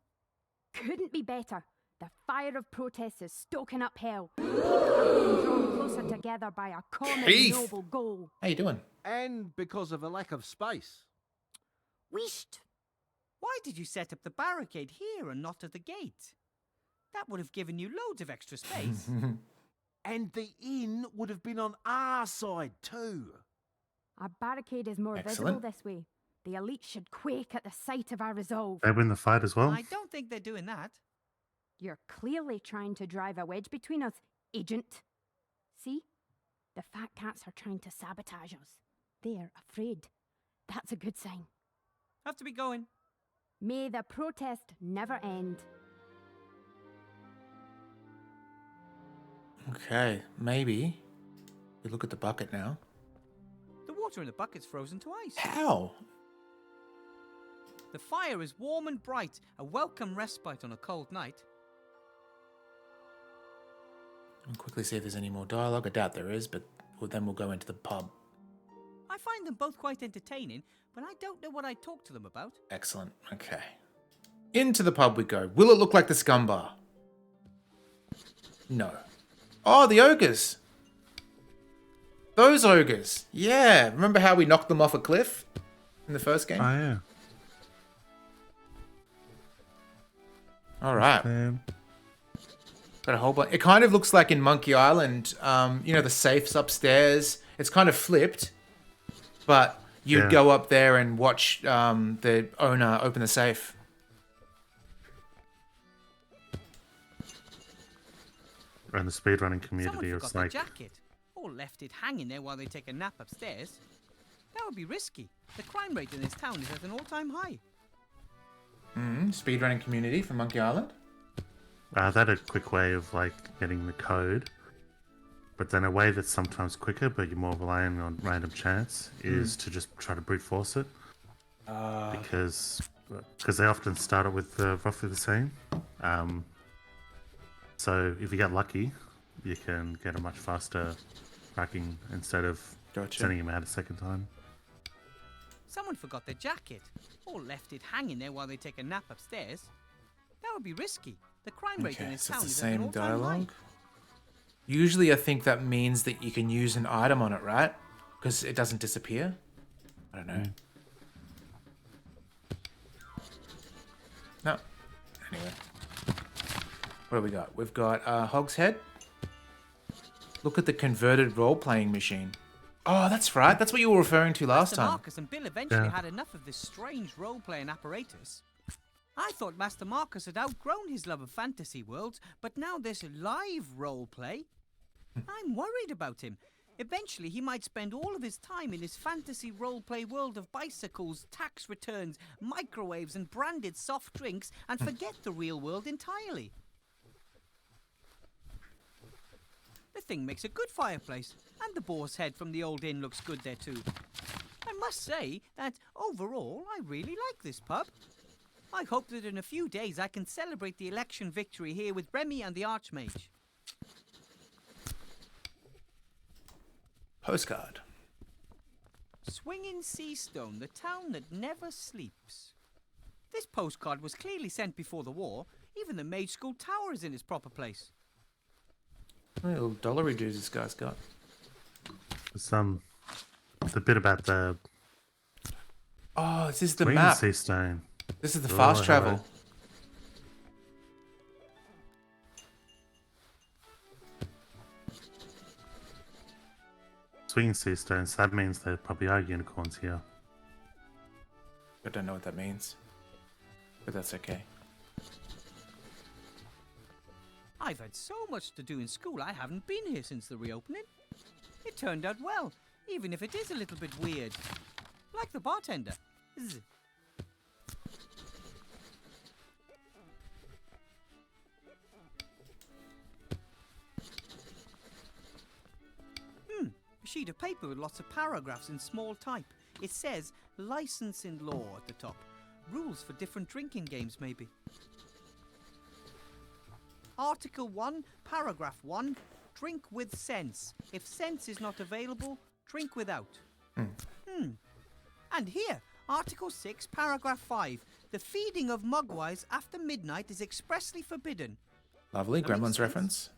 Couldn't be better. The fire of protest is stoking up hell. People are being drawn closer together by a common Keith! noble goal. How you doing? And because of a lack of space. Wisht. Why did you set up the barricade here and not at the gate? That would have given you loads of extra space. And the inn would have been on our side too. Our barricade is more Excellent. visible this way. The elite should quake at the sight of our resolve. They win the fight as well. I don't think they're doing that. You're clearly trying to drive a wedge between us, Agent. See? The fat cats are trying to sabotage us. They're afraid. That's a good sign. Have to be going. May the protest never end. Okay, maybe we look at the bucket now. The water in the bucket's frozen to ice. How? The fire is warm and bright, a welcome respite on a cold night. I'll quickly see if there's any more dialogue. I doubt there is, but then we'll go into the pub. I find them both quite entertaining, but I don't know what I'd talk to them about. Excellent. Okay. Into the pub we go. Will it look like the scum bar? No. Oh, the ogres. Those ogres. Yeah. Remember how we knocked them off a cliff in the first game? Oh, yeah. All right. Um, Got a whole bunch. It kind of looks like in Monkey Island, you know, the safes upstairs. It's kind of flipped, but you'd Yeah. go up there and watch the owner open the safe. and the speedrunning Someone community forgot is their like, jacket, or left it hanging there while they take a nap upstairs. That would be risky. The crime rate in this town is at an all-time high. Speedrunning community from Monkey Island. they had a quick way of like getting the code, but then a way that's sometimes quicker, but you're more relying on random chance, is to just try to brute force it. Because they often start it with roughly the same. So if you get lucky, you can get a much faster cracking instead of Gotcha. sending him out a second time. Someone forgot their jacket, or left it hanging there while they take a nap upstairs. That would be risky. The crime rate in Okay, this so town it's is the at an same all-time high. dialogue. Usually, I think that means that you can use an item on it, right? Because it doesn't disappear. I don't know. No. Anyway. What do we got? We've got Hogshead. Look at the converted role-playing machine. Oh, that's right. That's what you were referring to last Master time. Marcus and Bill eventually Yeah. had enough of this strange role-playing apparatus. I thought Master Marcus had outgrown his love of fantasy worlds, but now there's live role-play. I'm worried about him. Eventually, he might spend all of his time in his fantasy role-play world of bicycles, tax returns, microwaves, and branded soft drinks, and forget the real world entirely. The thing makes a good fireplace, and the boar's head from the old inn looks good there too. I must say that overall, I really like this pub. I hope that in a few days I can celebrate the election victory here with Remy and the Archmage. Postcard. Swinging Seastone, the town that never sleeps. This postcard was clearly sent before the war. Even the Mage School Tower is in its proper place. Little dollary dues this guy's got. Some the bit about the Oh, this is the Green map. Sea Stone. This is the Oh, fast hello. Swinging sea stones, that means there probably are unicorns here. I don't know what that means, but that's okay. I've had so much to do in school, I haven't been here since the reopening. It turned out well, even if it is a little bit weird. Like the bartender. Zzz. A sheet of paper with lots of paragraphs in small type. It says licensing law at the top. Rules for different drinking games, maybe. Article 1, paragraph 1. Drink with sense. If sense is not available, drink without. And here, Article 6, paragraph 5. The feeding of mugwais after midnight is expressly forbidden. Lovely. That makes Gremlins sense. reference.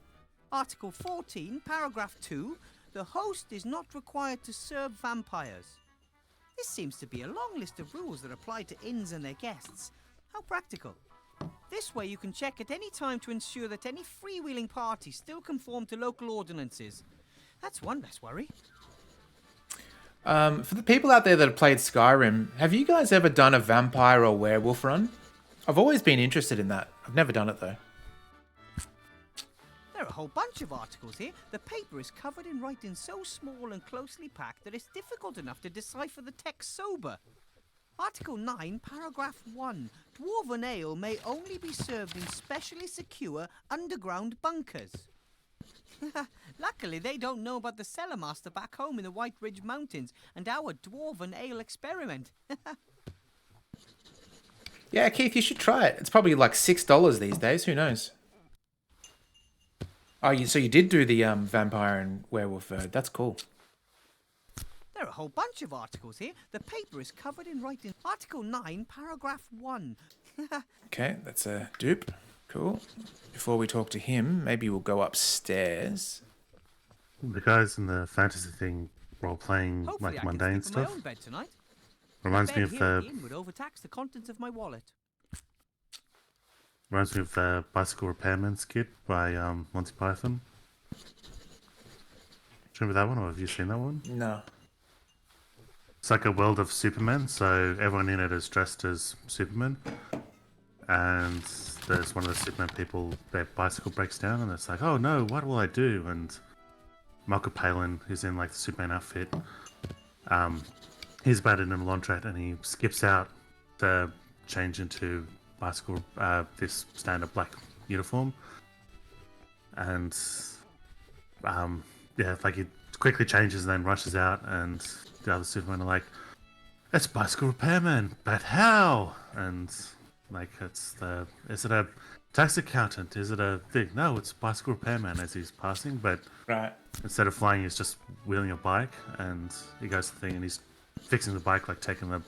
Article 14, paragraph 2. The host is not required to serve vampires. This seems to be a long list of rules that apply to inns and their guests. How practical. This way you can check at any time to ensure that any freewheeling parties still conform to local ordinances. That's one less worry. For the people out there that have played Skyrim, have you guys ever done a vampire or werewolf run? I've always been interested in that. I've never done it though. There are a whole bunch of articles here. The paper is covered in writing so small and closely packed that it's difficult enough to decipher the text sober. Article 9, paragraph 1. Dwarven ale may only be served in specially secure underground bunkers. Luckily, they don't know about the cellar master back home in the White Ridge Mountains and our dwarven ale experiment. Yeah, Keith, you should try it. It's probably like $6 these days. Who knows? Oh, so you did do the vampire and werewolf. That's cool. There are a whole bunch of articles here. The paper is covered in writing. Article 9, paragraph 1. Okay, that's a dupe. Cool. Before we talk to him, maybe we'll go upstairs. The guys in the fantasy thing role playing Hopefully, like I can mundane sleep in my stuff. own bed tonight. Reminds me Bed of here the at the inn would overtax the contents of my wallet. Reminds me of the Bicycle Repairman skit by Monty Python. Do you remember that one, or have you seen that one? No. It's like a world of Superman, so everyone in it is dressed as Superman. And there's one of the Superman people, their bicycle breaks down, and it's like, oh no, what will I do? And Michael Palin, who's in like the Superman outfit, he's about in a laundrette, and he skips out to change into bicycle, this standard black uniform. And yeah, like he quickly changes and then rushes out, and the other Supermen are like, "It's Bicycle Repairman, but how?" And like, is it a tax accountant? Is it a thing? No, it's Bicycle Repairman as he's passing, but Right. instead of flying, he's just wheeling a bike, and he goes to the thing and he's fixing the bike, like taking the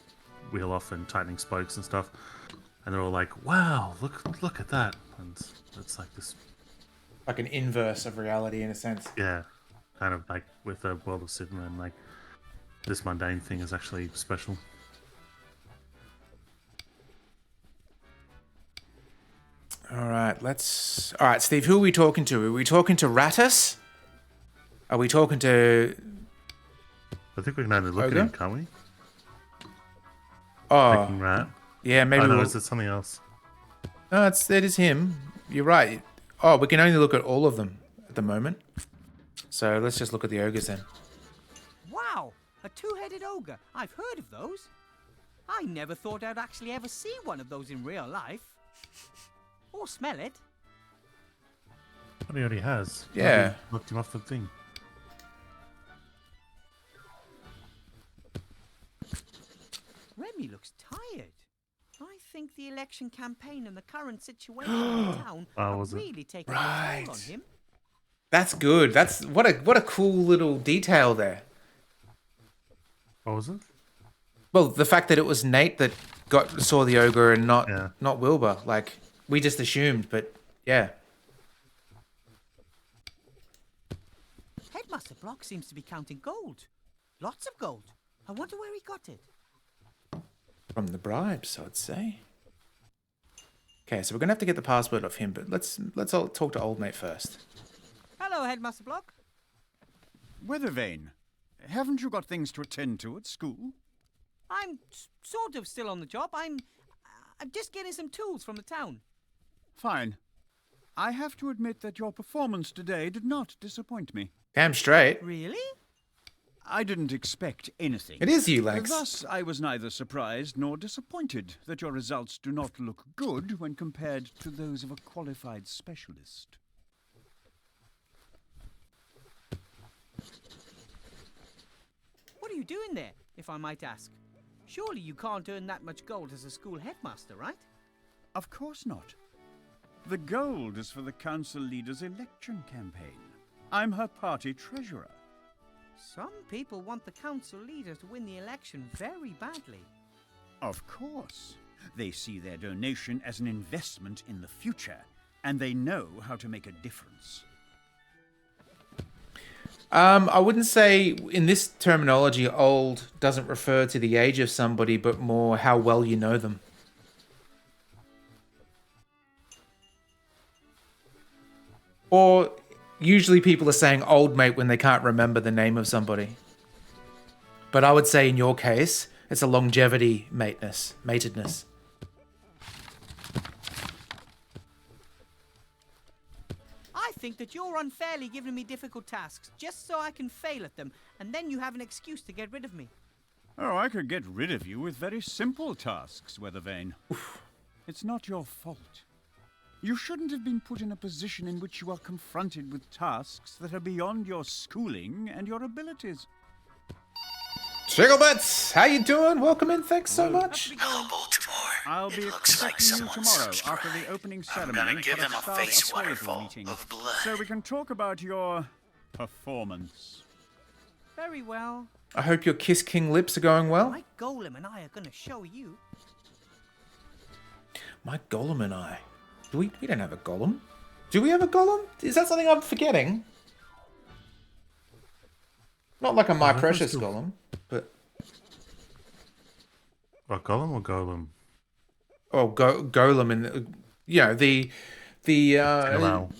wheel off and tightening spokes and stuff. And they're all like, "Wow, look at that!" And it's like this, Like an inverse of reality in a sense. yeah, kind of like with the world of Superman, like this mundane thing is actually special. All right, All right, Steve, who are we talking to? Are we talking to Rattus? Are we talking to... I think we can only look Ogre? at him, can't we? Oh, Thinking rat. yeah, maybe Oh no, we'll... is it something else? No, it is him. You're right. Oh, we can only look at all of them at the moment. So let's just look at the ogres then. Wow, a two-headed ogre. I've heard of those. I never thought I'd actually ever see one of those in real life. Or smell it. But he already has. Yeah. Already looked him off the thing. Remy looks tired. I think the election campaign and the current situation in the town Oh, have was it? really taken a Right. toll on him. That's good. That's what a cool little detail there. What was it? Well, the fact that it was Nate that saw the ogre and Yeah. not Wilbur. Like, we just assumed, but yeah. Headmaster Block seems to be counting gold. Lots of gold. I wonder where he got it. From the bribes, I'd say. Okay, so we're gonna have to get the password off him, but let's all talk to old mate first. Hello, Headmaster Block. Weathervane, Haven't you got things to attend to at school? I'm sort of still on the job. I'm just getting some tools from the town. Fine. I have to admit that your performance today did not disappoint me. Damn straight. Really? I didn't expect anything. It is you, Lex. Thus, I was neither surprised nor disappointed that your results do not look good when compared to those of a qualified specialist. What are you doing there, if I might ask? Surely you can't earn that much gold as a school headmaster, right? Of course not. The gold is for the council leader's election campaign. I'm her party treasurer. Some people want the council leader to win the election very badly. Of course. They see their donation as an investment in the future, and they know how to make a difference. I wouldn't say in this terminology, old doesn't refer to the age of somebody, but more how well you know them. Or usually people are saying old mate when they can't remember the name of somebody. But I would say in your case, it's a longevity matedness. I think that you're unfairly giving me difficult tasks just so I can fail at them, and then you have an excuse to get rid of me. Oh, I could get rid of you with very simple tasks, Weathervane. It's not your fault. You shouldn't have been put in a position in which you are confronted with tasks that are beyond your schooling and your abilities. Trigglebutts, how you doing? Welcome in, thanks so much. Hello, Baltimore. I'll be It looks like expecting you someone tomorrow subscribed. after the opening I'm ceremony gonna give for them the a staff face appraisal waterfall meeting, of blood. so we can talk about your performance. Very well. I hope your Kiss King lips are going well. My golem and I are going to show you. My golem and I. We don't have a golem. Do we have a golem? Is that something I'm forgetting? Not like a My Precious golem, but... What, Golem or Golem? Oh, golem and the Wow.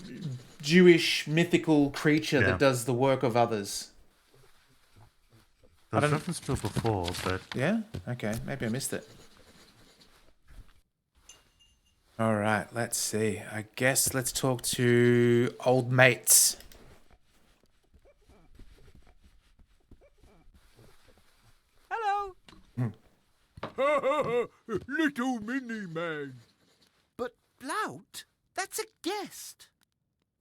Jewish mythical creature Yeah. that does the work of others. There's reference to it before, but Yeah? Okay, maybe I missed it. All right, let's see. I guess let's talk to old mates. Hello. Little mini man. But Blout, that's a guest.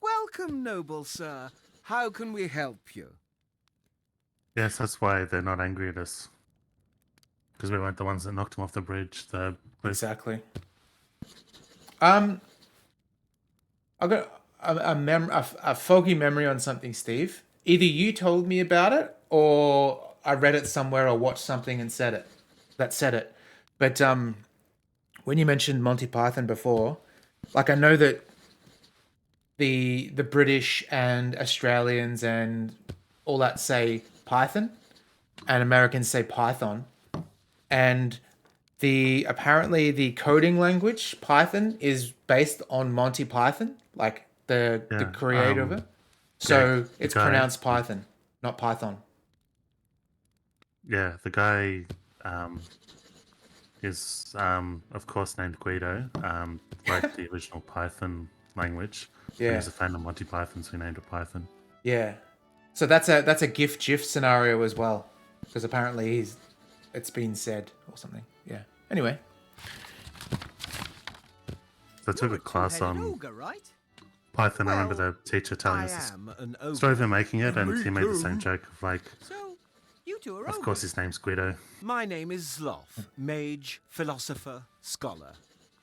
Welcome, noble sir. How can we help you? yes, that's why they're not angry at us. Because we weren't the ones that knocked him off the bridge. Exactly. I got a foggy memory on something, Steve. Either you told me about it, or I read it somewhere, or watched something and said it. But when you mentioned Monty Python before, like I know that the British and Australians and all that say Python, and Americans say Python, and apparently the coding language Python is based on Monty Python, like the creator of it. So it's pronounced Python, not Python. Yeah, the guy is, of course, named Guido, like the original Python language. Yeah. And he's a fan of Monty Python, so he named it Python. Yeah. So that's a GIF scenario as well, because apparently it's been said or something. Yeah. Anyway. So I took a class on Ogre, right? Python. I remember Well, the teacher telling I us am an the ogre. story of him making it, and Me he made the too. same joke of like, So, you two are of ogres. course his name's Guido. My name is Sloth, mage, philosopher, scholar.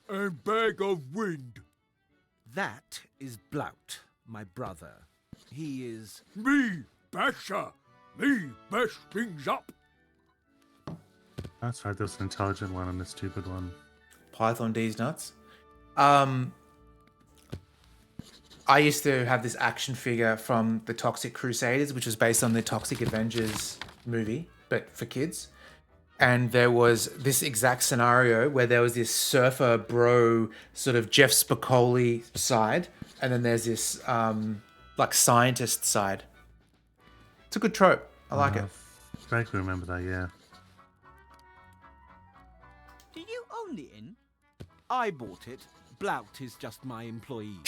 And bag of wind. That is Blout, my brother. He is... Me, basher. Me, bash things up. That's right, there's an intelligent one and a stupid one. Python D's nuts. I used to have this action figure from the Toxic Crusaders, which was based on the Toxic Avengers movie, but for kids. And there was this exact scenario where there was this surfer bro sort of Jeff Spicoli side, and then there's this like scientist side. It's a good trope. I like it. vaguely remember that, yeah. Do you own the inn? I bought it. Blout is just my employee.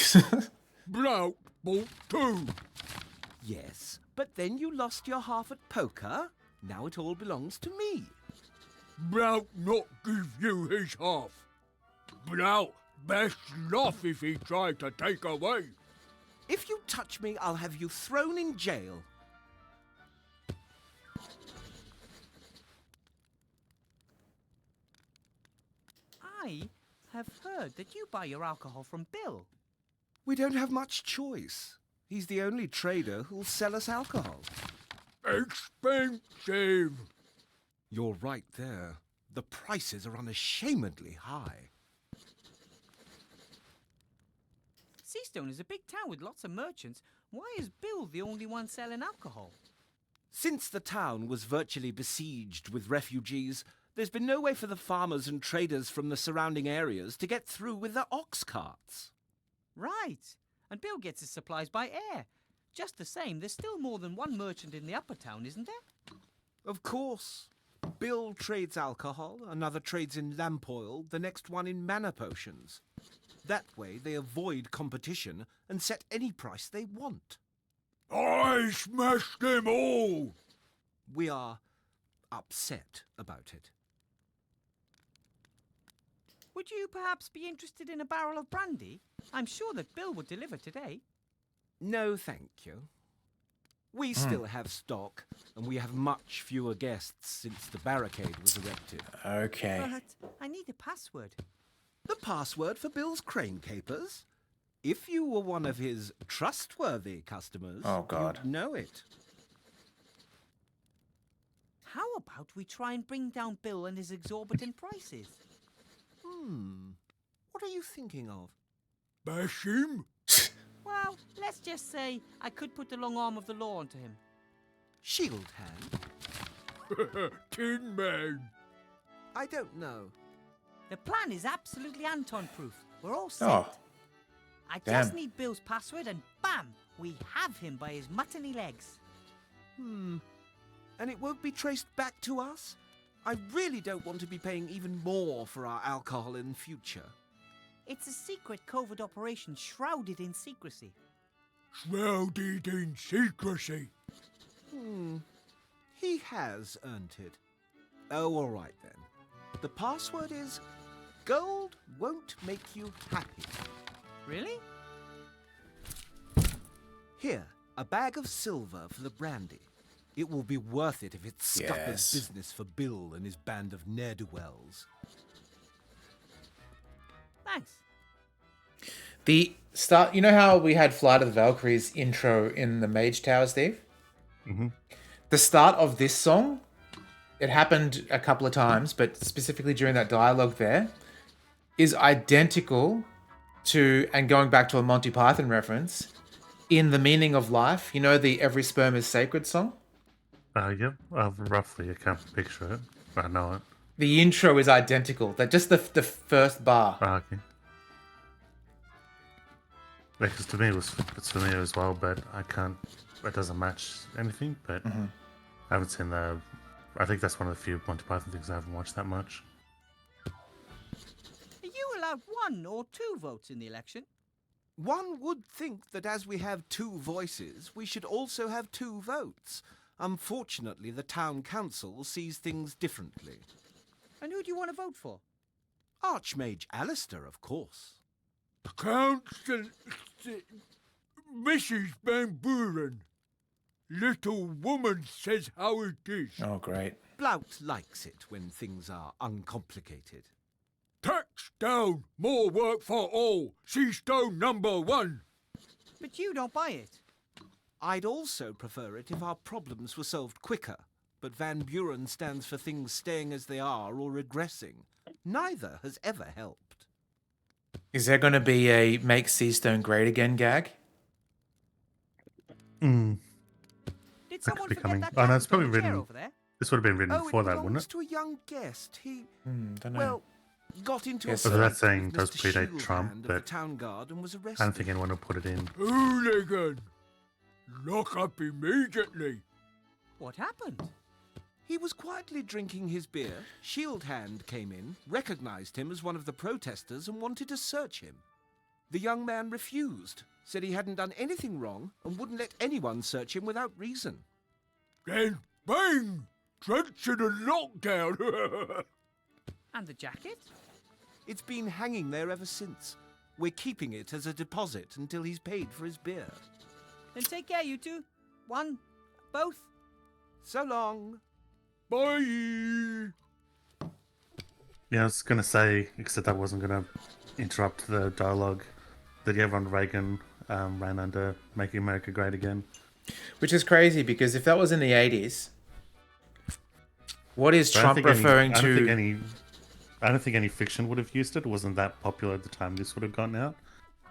Blout bought 2. Yes, but then you lost your half at poker. Now it all belongs to me. Blout not give you his half. Blout best laugh if he tried to take away. If you touch me, I'll have you thrown in jail. I have heard that you buy your alcohol from Bill. We don't have much choice. He's the only trader who'll sell us alcohol. Expensive. You're right there. The prices are unashamedly high. Seastone is a big town with lots of merchants. Why is Bill the only one selling alcohol? Since the town was virtually besieged with refugees, there's been no way for the farmers and traders from the surrounding areas to get through with their ox carts. Right. And Bill gets his supplies by air. Just the same, there's still more than one merchant in the upper town, isn't there? Of course. Bill trades alcohol, another trades in lamp oil, the next one in mana potions. That way they avoid competition and set any price they want. I smashed them all. We are upset about it. Would you perhaps be interested in a barrel of brandy? I'm sure that Bill would deliver today. No, thank you. We still have stock, and we have much fewer guests since the barricade was erected. Okay. But I need a password. The password for Bill's crane capers? If you were one of his trustworthy customers, Oh, God. you'd know it. How about we try and bring down Bill and his exorbitant prices? What are you thinking of? Bash him? Well, let's just say I could put the long arm of the law onto him. Shield hand? Tin Man. I don't know. The plan is absolutely Anton-proof. We're all set. Oh, I damn. just need Bill's password and bam! We have him by his muttony legs. And it won't be traced back to us? I really don't want to be paying even more for our alcohol in future. It's a secret covert operation shrouded in secrecy. Shrouded in secrecy. He has earned it. Oh, all right then. The password is gold won't make you happy. Really? Here, a bag of silver for the brandy. It will be worth it if it scuppers Yes. business for Bill and his band of ne'er-do-wells. Thanks. The start, you know how we had Flight of the Valkyries intro in the Mage Tower, Steve? Mm-hmm. The start of this song, it happened a couple of times, but specifically during that dialogue there, is identical to, and going back to a Monty Python reference, in The Meaning of Life, you know the Every Sperm is Sacred song? Yep. Roughly, I can't picture it. I know it. The intro is identical. That just the first bar. Okay. Because to me it's familiar as well, but I can't. It doesn't match anything. But I haven't seen the. I think that's one of the few Monty Python things I haven't watched that much. Are you allowed 1 or 2 votes in the election? One would think that as we have 2 voices, we should also have 2 votes. Unfortunately, the town council sees things differently. And who do you want to vote for? Archmage Alistair, of course. Council... Mrs. Van Buren. Little woman says how it is. Oh, great. Blout likes it when things are uncomplicated. Tax down, more work for all. Seastone number 1. But you don't buy it. I'd also prefer it if our problems were solved quicker, but Van Buren stands for things staying as they are or regressing. Neither has ever helped. Is there going to be a Make Seastone Great Again gag? Did That someone could be forget coming. that Oh no, it's probably chair written. over there? This would have been written Oh, before it that, wouldn't belongs it? to a young guest. He, Don't know. well, got into Yes, a so that's fight saying with does Mr. predate Trump, Shieldhand of but the town guard and was I arrested. don't think anyone will put it in. Hooligan. Lock up immediately. What happened? He was quietly drinking his beer. Shield Hand came in, recognized him as one of the protesters, and wanted to search him. The young man refused, said he hadn't done anything wrong, and wouldn't let anyone search him without reason. Then bang! Drenched in a lockdown. And the jacket? It's been hanging there ever since. We're keeping it as a deposit until he's paid for his beer. Then take care, you two. One, both. So long. Bye. Yeah, I was gonna say, except I wasn't gonna interrupt the dialogue, that everyone Reagan ran under "Making America Great Again." Which is crazy because if that was in the 80s, what is Trump referring to? I don't think any fiction would have used it. It wasn't that popular at the time this would have gotten out.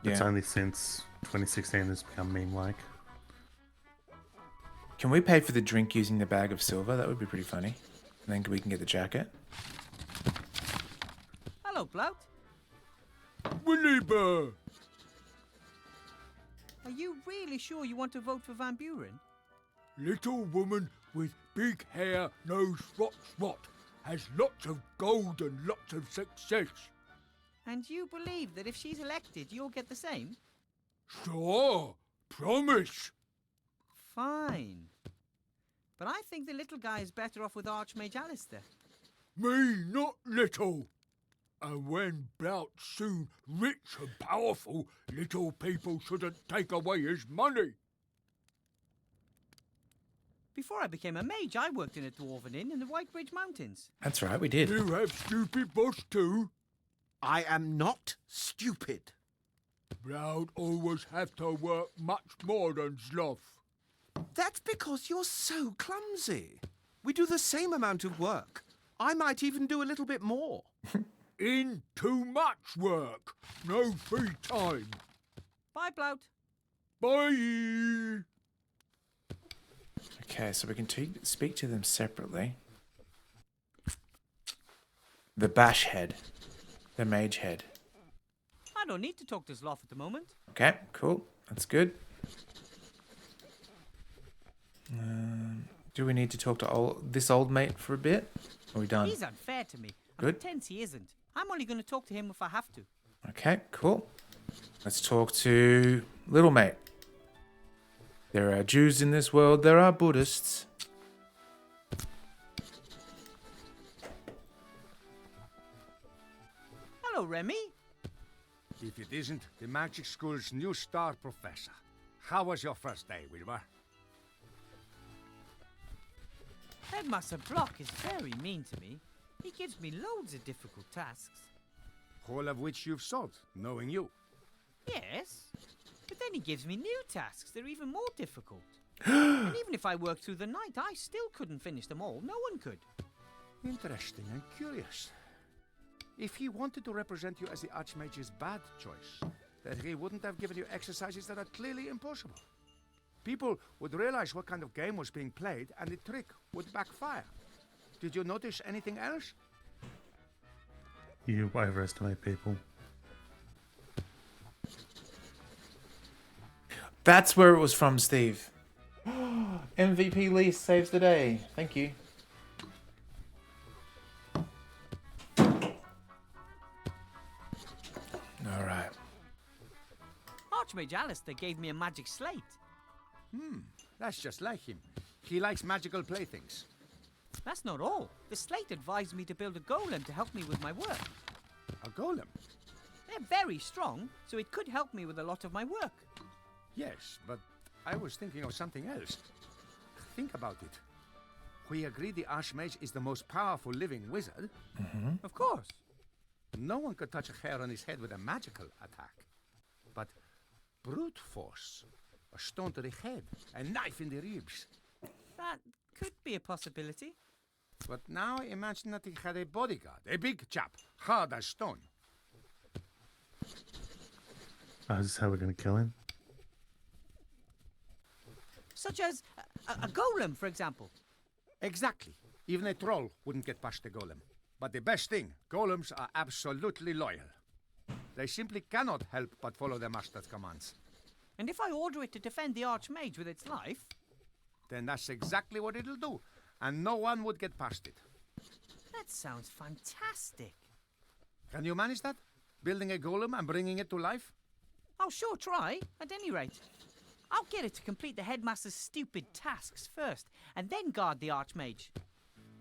It's Yeah. only since 2016 it's become meme-like. Can we pay for the drink using the bag of silver? That would be pretty funny. And then we can get the jacket. Hello, Blout. Willy Bear. Are you really sure you want to vote for Van Buren? Little woman with big hair knows what's what. Has lots of gold and lots of success. And you believe that if she's elected, you'll get the same? Sure. Promise. Fine. But I think the little guy is better off with Archmage Alistair. Me not little. And when Blout's soon rich and powerful, little people shouldn't take away his money. Before I became a mage, I worked in a dwarven inn in the White Ridge Mountains. That's right, we did. You have stupid boss too. I am not stupid. Blout always have to work much more than Sloth. That's because you're so clumsy. We do the same amount of work. I might even do a little bit more. In too much work. No free time. Bye, Blout. Bye. Okay, so we can speak to them separately. The bash head. The mage head. I don't need to talk to Sloth at the moment. Okay, cool. That's good. Do we need to talk to this old mate for a bit? Are we done? He's unfair to me. And Good. pretends he isn't. I'm only going to talk to him if I have to. Okay, cool. Let's talk to little mate. There are Jews in this world. There are Buddhists. Hello, Remy. If it isn't the magic school's new star professor. How was your first day, Wilbur? Headmaster Block is very mean to me. He gives me loads of difficult tasks. All of which you've solved, knowing you. Yes, but then he gives me new tasks that are even more difficult. And even if I worked through the night, I still couldn't finish them all. No one could. Interesting and curious. If he wanted to represent you as the Archmage's bad choice, then he wouldn't have given you exercises that are clearly impossible. People would realize what kind of game was being played, and the trick would backfire. Did you notice anything else? You overestimate people. That's where it was from, Steve. MVP Lee saves the day. Thank you. All right. Archmage Alistair gave me a magic slate. That's just like him. He likes magical playthings. That's not all. The slate advised me to build a golem to help me with my work. A golem? They're very strong, so it could help me with a lot of my work. Yes, but I was thinking of something else. Think about it. We agreed the Archmage is the most powerful living wizard. Of course. No one could touch a hair on his head with a magical attack. But brute force, a stone to the head, a knife in the ribs. That could be a possibility. But now imagine that he had a bodyguard, a big chap, hard as stone. Oh, is this how we're going to kill him? Such as a golem, for example. Exactly. Even a troll wouldn't get past the golem. But the best thing, golems are absolutely loyal. They simply cannot help but follow their master's commands. And if I order it to defend the Archmage with its life, Then that's exactly what it'll do. and no one would get past it. That sounds fantastic. Can you manage that? Building a golem and bringing it to life? I'll sure try, at any rate. I'll get it to complete the headmaster's stupid tasks first, and then guard the Archmage.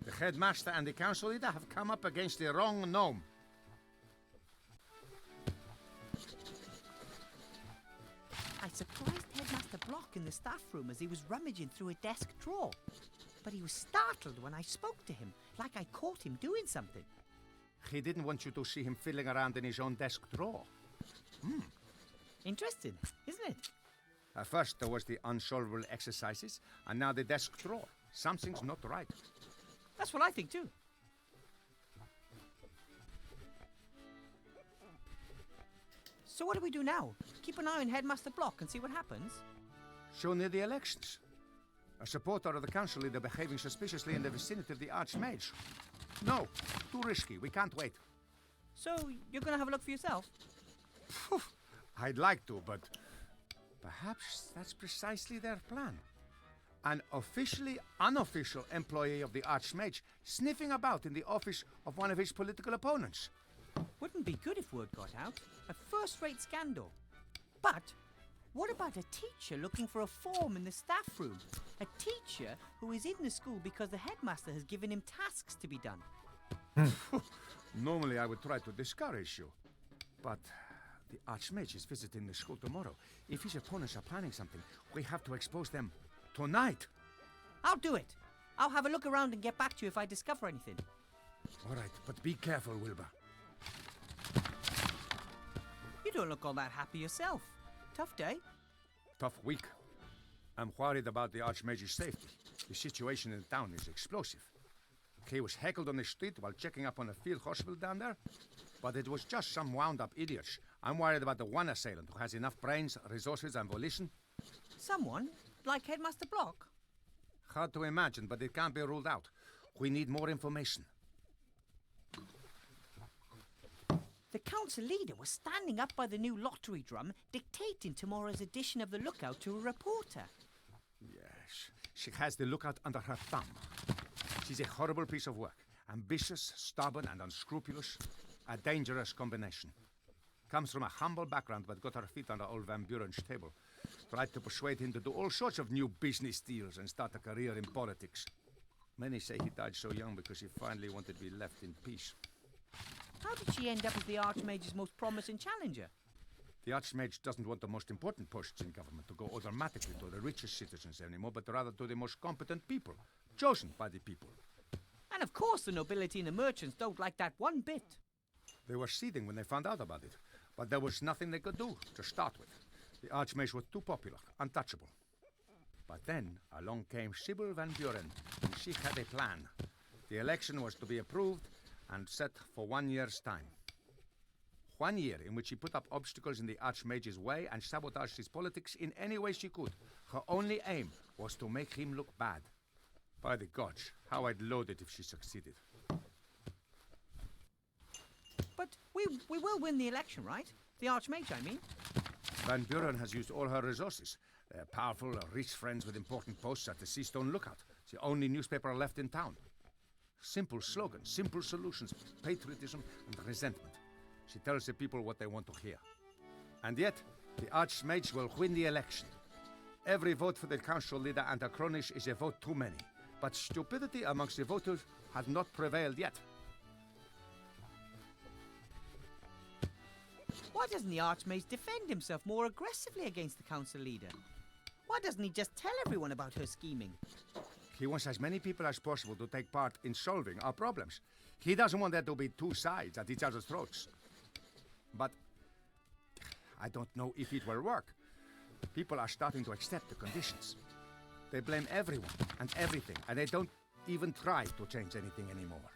The headmaster and the council leader have come up against the wrong gnome. I surprised Headmaster Block in the staff room as he was rummaging through a desk drawer. But he was startled when I spoke to him, like I caught him doing something. He didn't want you to see him fiddling around in his own desk drawer. Interesting, isn't it? At first there was the unsolvable exercises, and now the desk drawer. Something's not right. That's what I think too. So what do we do now? Keep an eye on Headmaster Block and see what happens? So near the elections. A supporter of the council leader behaving suspiciously in the vicinity of the Archmage. No, too risky. We can't wait. So you're gonna have a look for yourself? I'd like to, but perhaps that's precisely their plan. An officially unofficial employee of the Archmage sniffing about in the office of one of his political opponents. Wouldn't be good if word got out. A first-rate scandal. But what about a teacher looking for a form in the staff room? A teacher who is in the school because the headmaster has given him tasks to be done. Normally I would try to discourage you, but the Archmage is visiting the school tomorrow. If his opponents are planning something, we have to expose them tonight. I'll do it. I'll have a look around and get back to you if I discover anything. All right, but be careful, Wilbur. You don't look all that happy yourself. Tough day. Tough week. I'm worried about the Archmage's safety. The situation in town is explosive. He was heckled on the street while checking up on a field hospital down there, but it was just some wound-up idiots. I'm worried about the one assailant who has enough brains, resources, and volition. Someone like Headmaster Block? Hard to imagine, but it can't be ruled out. We need more information. The council leader was standing up by the new lottery drum, dictating tomorrow's edition of the Lookout to a reporter. Yes, she has the Lookout under her thumb. She's a horrible piece of work. Ambitious, stubborn, and unscrupulous. A dangerous combination. Comes from a humble background, but got her feet under old Van Buren's table. Tried to persuade him to do all sorts of new business deals and start a career in politics. Many say he died so young because he finally wanted to be left in peace. How did she end up as the Archmage's most promising challenger? The Archmage doesn't want the most important posts in government to go automatically to the richest citizens anymore, but rather to the most competent people, chosen by the people. And of course the nobility and the merchants don't like that one bit. They were seething when they found out about it, but there was nothing they could do to start with. The Archmage was too popular, untouchable. But then along came Sybil Van Buren, and she had a plan. The election was to be approved and set for 1 year's time. 1 year in which she put up obstacles in the Archmage's way and sabotaged his politics in any way she could. Her only aim was to make him look bad. By the gods, how I'd load it if she succeeded. But we will win the election, right? The Archmage, I mean. Van Buren has used all her resources. They're powerful, rich friends with important posts at the Seastone Lookout. It's the only newspaper left in town. Simple slogans, simple solutions, patriotism and resentment. She tells the people what they want to hear. And yet, the Archmage will win the election. Every vote for the council leader and her cronies is a vote too many. But stupidity amongst the voters has not prevailed yet. Why doesn't the Archmage defend himself more aggressively against the council leader? Why doesn't he just tell everyone about her scheming? He wants as many people as possible to take part in solving our problems. He doesn't want there to be two sides at each other's throats. But I don't know if it will work. People are starting to accept the conditions. They blame everyone and everything, and they don't even try to change anything anymore.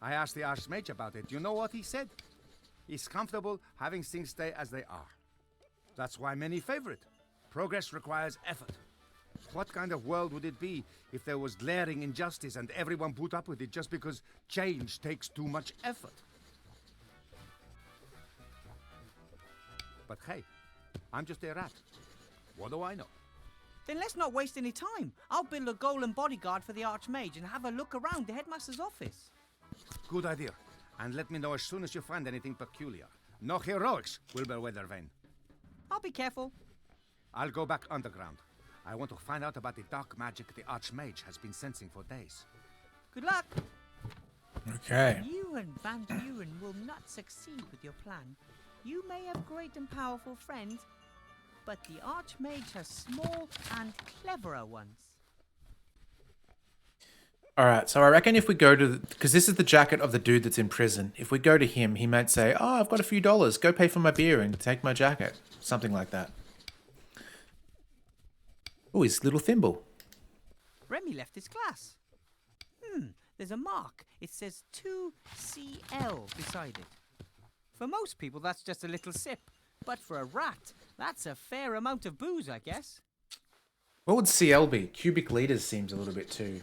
I asked the Archmage about it. You know what he said? He's comfortable having things stay as they are. That's why many favor it. Progress requires effort. What kind of world would it be if there was glaring injustice and everyone put up with it just because change takes too much effort? But hey, I'm just a rat. What do I know? Then let's not waste any time. I'll build a golem bodyguard for the Archmage and have a look around the headmaster's office. Good idea. And let me know as soon as you find anything peculiar. No heroics, Wilbur Weathervane. I'll be careful. I'll go back underground. I want to find out about the dark magic the Archmage has been sensing for days. Good luck. Okay. You and Van Buren will not succeed with your plan. You may have great and powerful friends, but the Archmage has small and cleverer ones. All right, so I reckon if we go to, because this is the jacket of the dude that's in prison. If we go to him, he might say, "Oh, I've got a few dollars. Go pay for my beer and take my jacket." Something like that. Oh, his little thimble. Remy left his class. There's a mark. It says 2CL beside it. For most people, that's just a little sip. But for a rat, that's a fair amount of booze, I guess. What would CL be? Cubic liters seems a little bit too.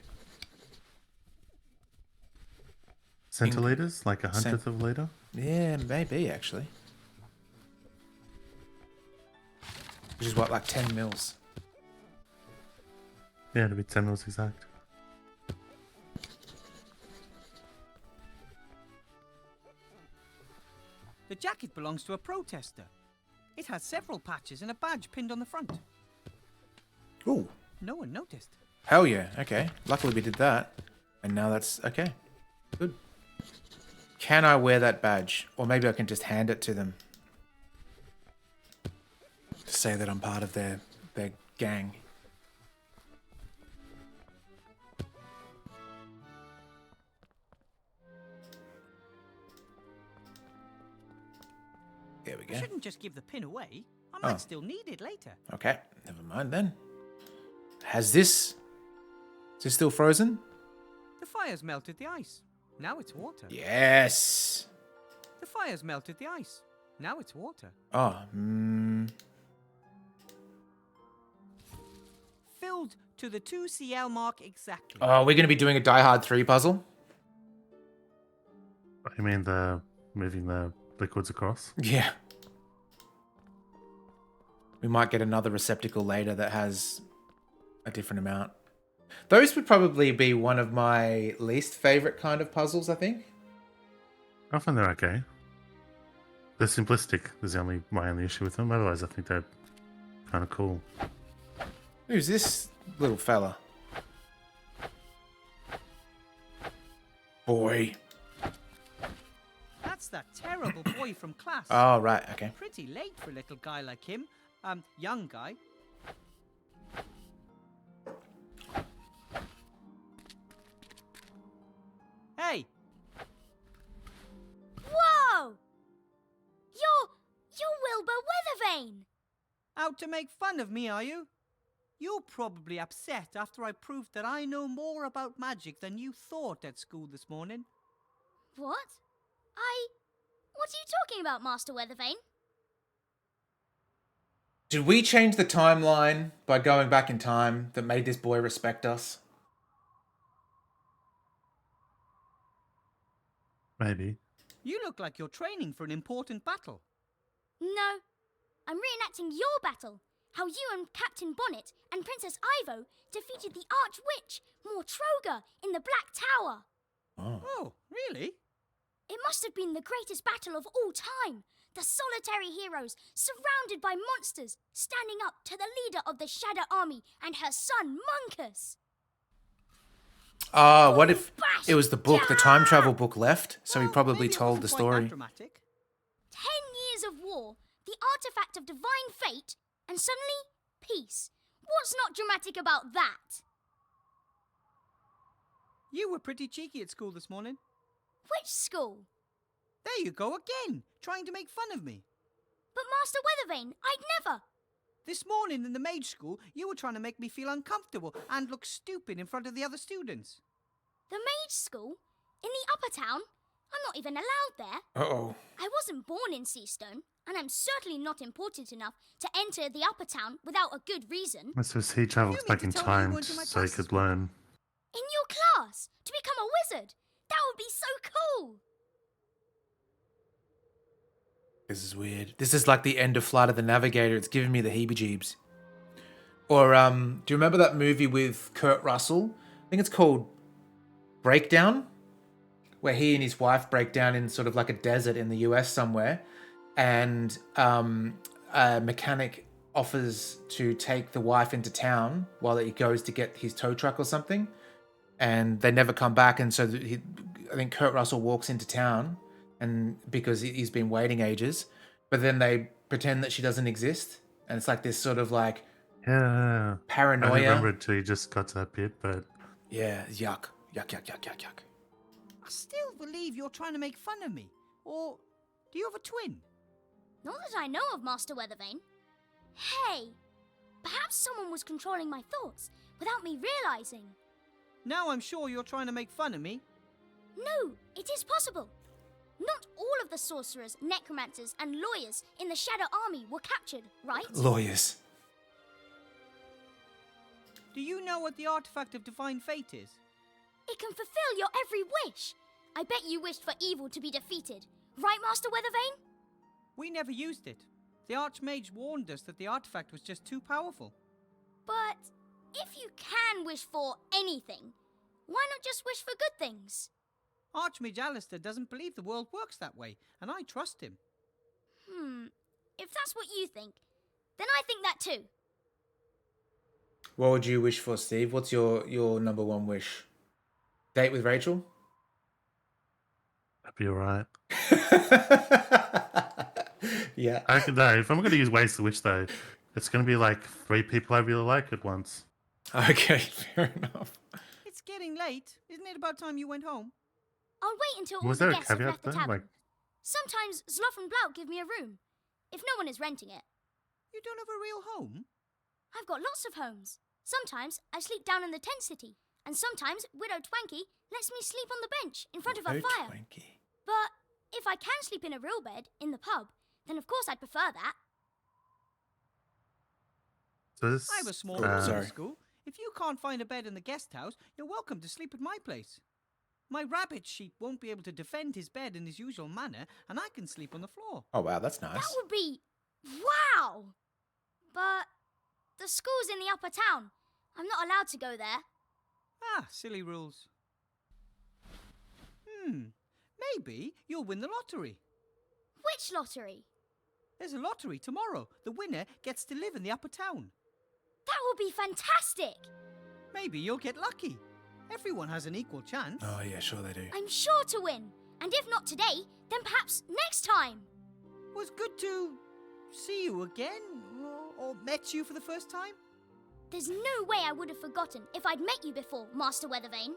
Centiliters? Like 100th of a liter? Yeah, maybe actually. Which is what, like 10 mils? Yeah, it'd be 10 mils exact. The jacket belongs to a protester. It has several patches and a badge pinned on the front. Ooh. No one noticed. Hell yeah, okay. Luckily we did that. And now that's, okay. Good. Can I wear that badge? Or maybe I can just hand it to them. To say that I'm part of their gang. There we I go. shouldn't just give the pin away. I might still need it later. Okay, never mind then. Is this still frozen? The fire's melted the ice. Now it's water. Yes. The fire's melted the ice. Now it's water. Oh, Filled to the 2CL mark exactly. Oh, we're going to be doing a Die Hard 3 puzzle? You mean the moving the liquids across? Yeah. We might get another receptacle later that has a different amount. Those would probably be one of my least favorite kind of puzzles, I think. I find they're okay. They're simplistic. There's my only issue with them. Otherwise, I think they're kind of cool. Who's this little fella? Boy. That's that terrible boy from class. Oh, right, okay. Pretty late for a little guy like him. Young guy. Hey! Whoa! You're Wilbur Weathervane! Out to make fun of me, are you? You're probably upset after I proved that I know more about magic than you thought at school this morning. What? What are you talking about, Master Weathervane? Did we change the timeline by going back in time that made this boy respect us? Maybe. You look like you're training for an important battle. No. I'm reenacting your battle. How you and Captain Bonnet and Princess Ivo defeated the Archwitch, Mortroga, in the Black Tower. Oh, really? It must have been the greatest battle of all time. The solitary heroes, surrounded by monsters, standing up to the leader of the Shadow Army and her son, Monkus. What if it was the book, the time travel book left? So he probably maybe it told wasn't the quite that story. dramatic. 10 years of war, the artifact of divine fate, and suddenly, peace. What's not dramatic about that? You were pretty cheeky at school this morning. Which school? There you go again, trying to make fun of me. But Master Weathervane, I'd never. This morning in the mage school, you were trying to make me feel uncomfortable and look stupid in front of the other students. The mage school? In the upper town? I'm not even allowed there. Uh-oh. I wasn't born in Seastone, and I'm certainly not important enough to enter the upper town without a good reason. That's just he travels You mean back to in tell me you time weren't in my so he class could this morning? learn. In your class? To become a wizard? That would be so cool. This is weird. This is like the end of Flight of the Navigator. It's giving me the heebie-jeebs. Or do you remember that movie with Kurt Russell? I think it's called Breakdown, where he and his wife break down in sort of like a desert in the US somewhere, and a mechanic offers to take the wife into town while he goes to get his tow truck or something, and they never come back. And so I think Kurt Russell walks into town, and because he's been waiting ages, but then they pretend that she doesn't exist, and it's like this sort of like Yeah. I paranoia. remember it till you just got to that bit, but Yeah, yuck. Yuck. I still believe you're trying to make fun of me. Or do you have a twin? Not that I know of, Master Weathervane. Hey, perhaps someone was controlling my thoughts without me realizing. Now I'm sure you're trying to make fun of me. No, it is possible. Not all of the sorcerers, necromancers, and lawyers in the Shadow Army were captured, right? Lawyers. Do you know what the artifact of divine fate is? It can fulfill your every wish. I bet you wished for evil to be defeated. Right, Master Weathervane? We never used it. The Archmage warned us that the artifact was just too powerful. But if you can wish for anything, why not just wish for good things? Archmage Alistair doesn't believe the world works that way, and I trust him. If that's what you think, then I think that too. What would you wish for, Steve? What's your number one wish? Date with Rachel? that'd be alright. Yeah. I reckon, no, if I'm going to use ways to wish, though, it's going to be like 3 people I really like at once. Okay, fair enough. It's getting late. Isn't it about time you went home? I'll wait until all Was the there a guests have caveat left the there? tavern. Like, Sometimes Zloff and Blout give me a room, if no one is renting it. You don't have a real home? I've got lots of homes. Sometimes I sleep down in the tent city, and sometimes Widow Twanky lets me sleep on the bench in front of her fire. Twanky. But if I can sleep in a real bed in the pub, then of course I'd prefer that. so this, I have a small Oh, room in sorry. the school. If you can't find a bed in the guest house, you're welcome to sleep at my place. My rabbit sheep won't be able to defend his bed in his usual manner, and I can sleep on the floor. Oh, wow, that's nice. That would be... wow! But the school's in the upper town. I'm not allowed to go there. Ah, silly rules. Maybe you'll win the lottery. Which lottery? There's a lottery tomorrow. The winner gets to live in the upper town. That would be fantastic! Maybe you'll get lucky. Everyone has an equal chance. Oh, yeah, sure they do. I'm sure to win. And if not today, then perhaps next time. Was good to see you again, or met you for the first time. There's no way I would have forgotten if I'd met you before, Master Weathervane.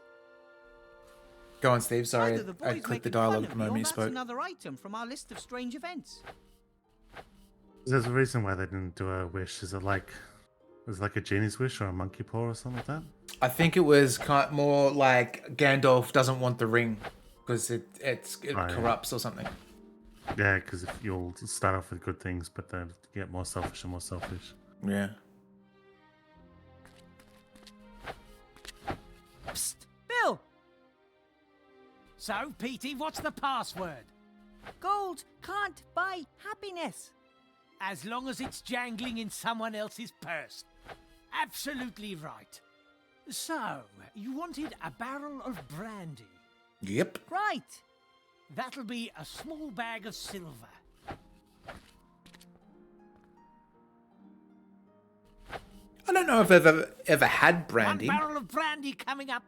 Go on, Steve. Sorry, Either the I boys clicked the making fun dialogue of the me, or moment you that's spoke. another item from our list of strange events. there's a reason why they didn't do a wish. Is it like a genie's wish or a monkey paw or something like that? I think it was more like Gandalf doesn't want the ring because it yeah. corrupts or something. Yeah, because if you'll start off with good things, but then get more selfish and more selfish. Yeah. Psst, Bill! So, Petey, what's the password? Gold can't buy happiness. As long as it's jangling in someone else's purse. Absolutely right. So, you wanted a barrel of brandy. Yep. Right. That'll be a small bag of silver. I don't know if I've ever had brandy, One barrel of brandy coming up.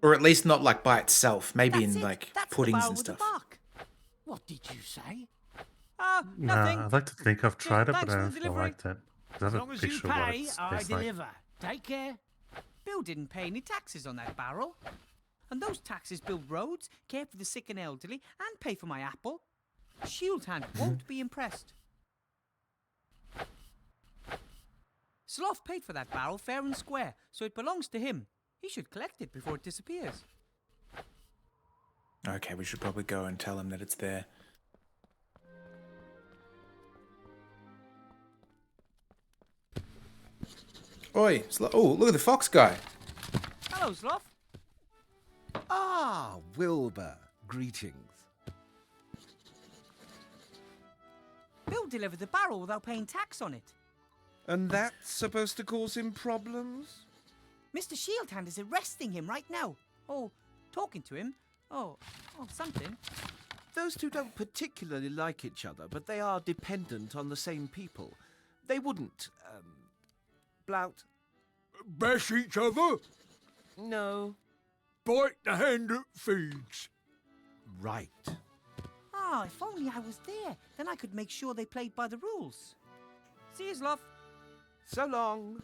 or at least not like by itself. Maybe That's in it. like That's the puddings barrel and with the stuff. bark. What did you say? Nothing. I'd like to think I've tried it, but thanks I for don't the feel delivery. like that. I As have a long as you picture of what pay, it I tastes like. deliver. Take care. Bill didn't pay any taxes on that barrel. And those taxes build roads, care for the sick and elderly, and pay for my apple. Shield Hand won't be impressed. Sloth paid for that barrel fair and square, so it belongs to him. He should collect it before it disappears. Okay, we should probably go and tell him that it's there. Oi, oh, look at the fox guy. Hello, Sloth. Ah, Wilbur. Greetings. Bill delivered the barrel without paying tax on it. And that's supposed to cause him problems? Mr. Shieldhand is arresting him right now. Oh, talking to him. Oh, something. Those two don't particularly like each other, but they are dependent on the same people. They wouldn't, blout. Bash each other? No. Bite the hand that feeds. Right. Ah, if only I was there. Then I could make sure they played by the rules. See you, love. So long.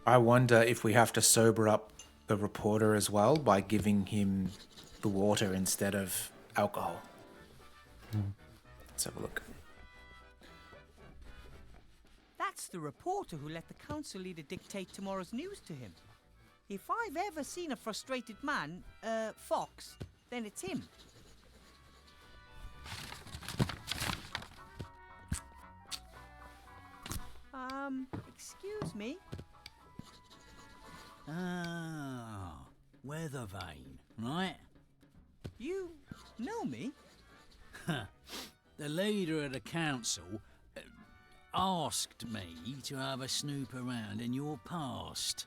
I wonder if we have to sober up the reporter as well by giving him the water instead of alcohol. Let's have a look. That's the reporter who let the council leader dictate tomorrow's news to him. If I've ever seen a frustrated man, Fox, then it's him. Excuse me? Ah, weather vane, right? You know me? The leader of the council asked me to have a snoop around in your past.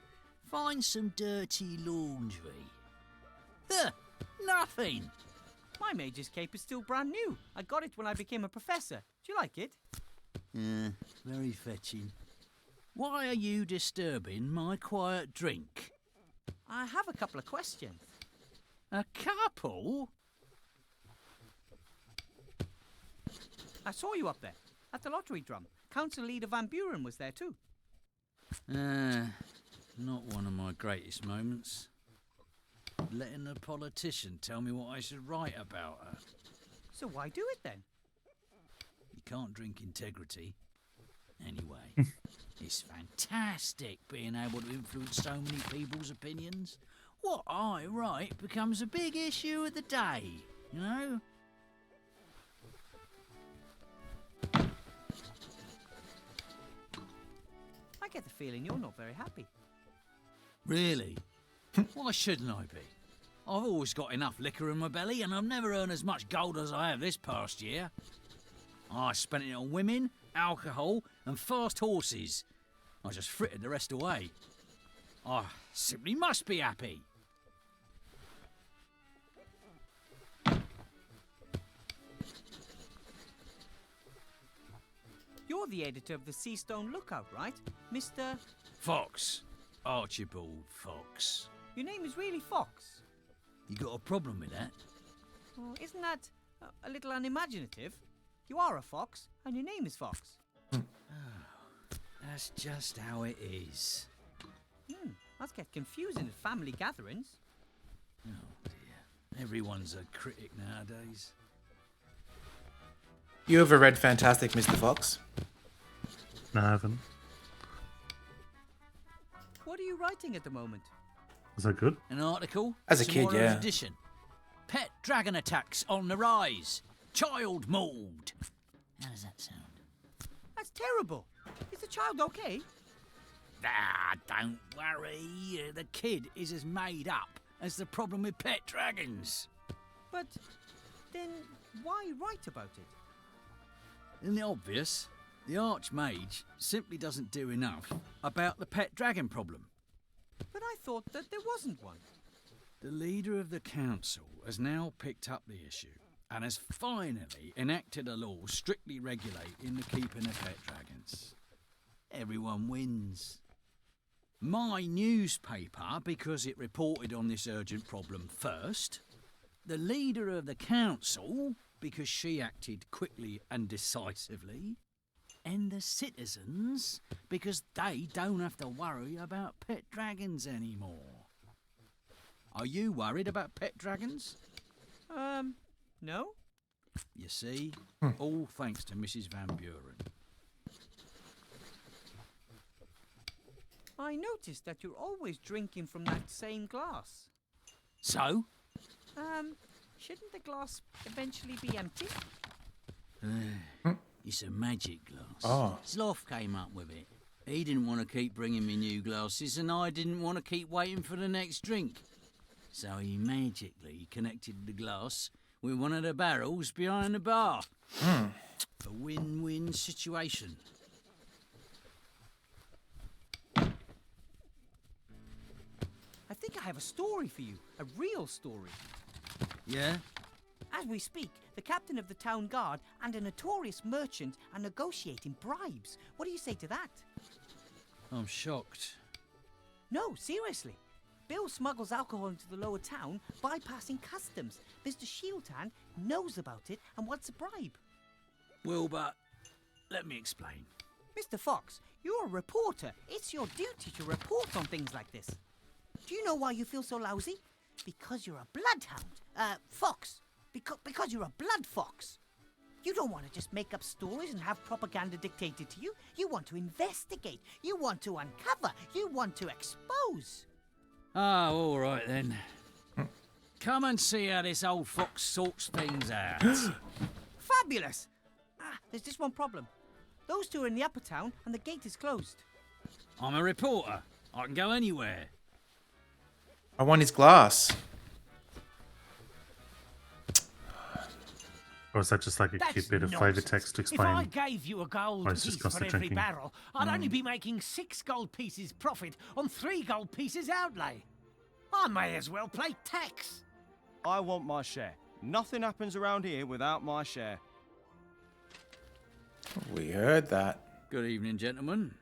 Find some dirty laundry. Nothing. My mage's cape is still brand new. I got it when I became a professor. Do you like it? Very fetching. Why are you disturbing my quiet drink? I have a couple of questions. A couple? I saw you up there, at the lottery drum. Council leader Van Buren was there too. Not one of my greatest moments. Letting a politician tell me what I should write about her. So why do it then? You can't drink integrity. Anyway, it's fantastic being able to influence so many people's opinions. What I write becomes a big issue of the day, you know? I get the feeling you're not very happy. Really? Why shouldn't I be? I've always got enough liquor in my belly and I've never earned as much gold as I have this past year. I spent it on women, alcohol and fast horses. I just frittered the rest away. I simply must be happy. You're the editor of the Seastone Lookout, right? Mr. Fox. Archibald Fox. Your name is really Fox. You got a problem with that? Well, isn't that a little unimaginative? You are a fox, and your name is Fox. That's just how it is. Must get confusing at family gatherings. Oh dear. Everyone's a critic nowadays. You ever read Fantastic Mr. Fox? No, I haven't. What are you writing at the moment? Is that good? An article? As a kid, tomorrow's yeah. Edition. Pet dragon attacks on the rise. Child mauled. How does that sound? That's terrible. Is the child okay? Ah, don't worry. The kid is as made up as the problem with pet dragons. But then why write about it? Isn't it obvious? The Archmage simply doesn't do enough about the pet dragon problem. But I thought that there wasn't one. The leader of the council has now picked up the issue and has finally enacted a law strictly regulating the keeping of pet dragons. Everyone wins. My newspaper, because it reported on this urgent problem first. The leader of the council, because she acted quickly and decisively. And the citizens, because they don't have to worry about pet dragons anymore. Are you worried about pet dragons? No? You see, all thanks to Mrs. Van Buren. I noticed that you're always drinking from that same glass. So? Shouldn't the glass eventually be empty? It's a magic glass. Oh. Sloth came up with it. He didn't want to keep bringing me new glasses, and I didn't want to keep waiting for the next drink. So he magically connected the glass with one of the barrels behind the bar. A win-win situation. think I have a story for you. A real story. Yeah? As we speak, the captain of the town guard and a notorious merchant are negotiating bribes. What do you say to that? I'm shocked. No, seriously. Bill smuggles alcohol into the lower town, bypassing customs. Mr. Shieldhand knows about it and wants a bribe. Wilbur, let me explain. Mr. Fox, you're a reporter. It's your duty to report on things like this. Do you know why you feel so lousy? Because you're a bloodhound. Fox. Because you're a blood fox. You don't want to just make up stories and have propaganda dictated to you. You want to investigate. You want to uncover. You want to expose. Ah, all right then. Come and see how this old fox sorts things out. Fabulous! There's just one problem. Those two are in the upper town and the gate is closed. I'm a reporter. I can go anywhere. I want his glass. Or is that just like a cute bit of flavour text to explain? If I gave you a gold why it's piece just for constant every drinking? barrel, I'd only be making 6 gold pieces profit on 3 gold pieces outlay. I may as well play tax. I want my share. Nothing happens around here without my share. We heard that. Good evening, gentlemen.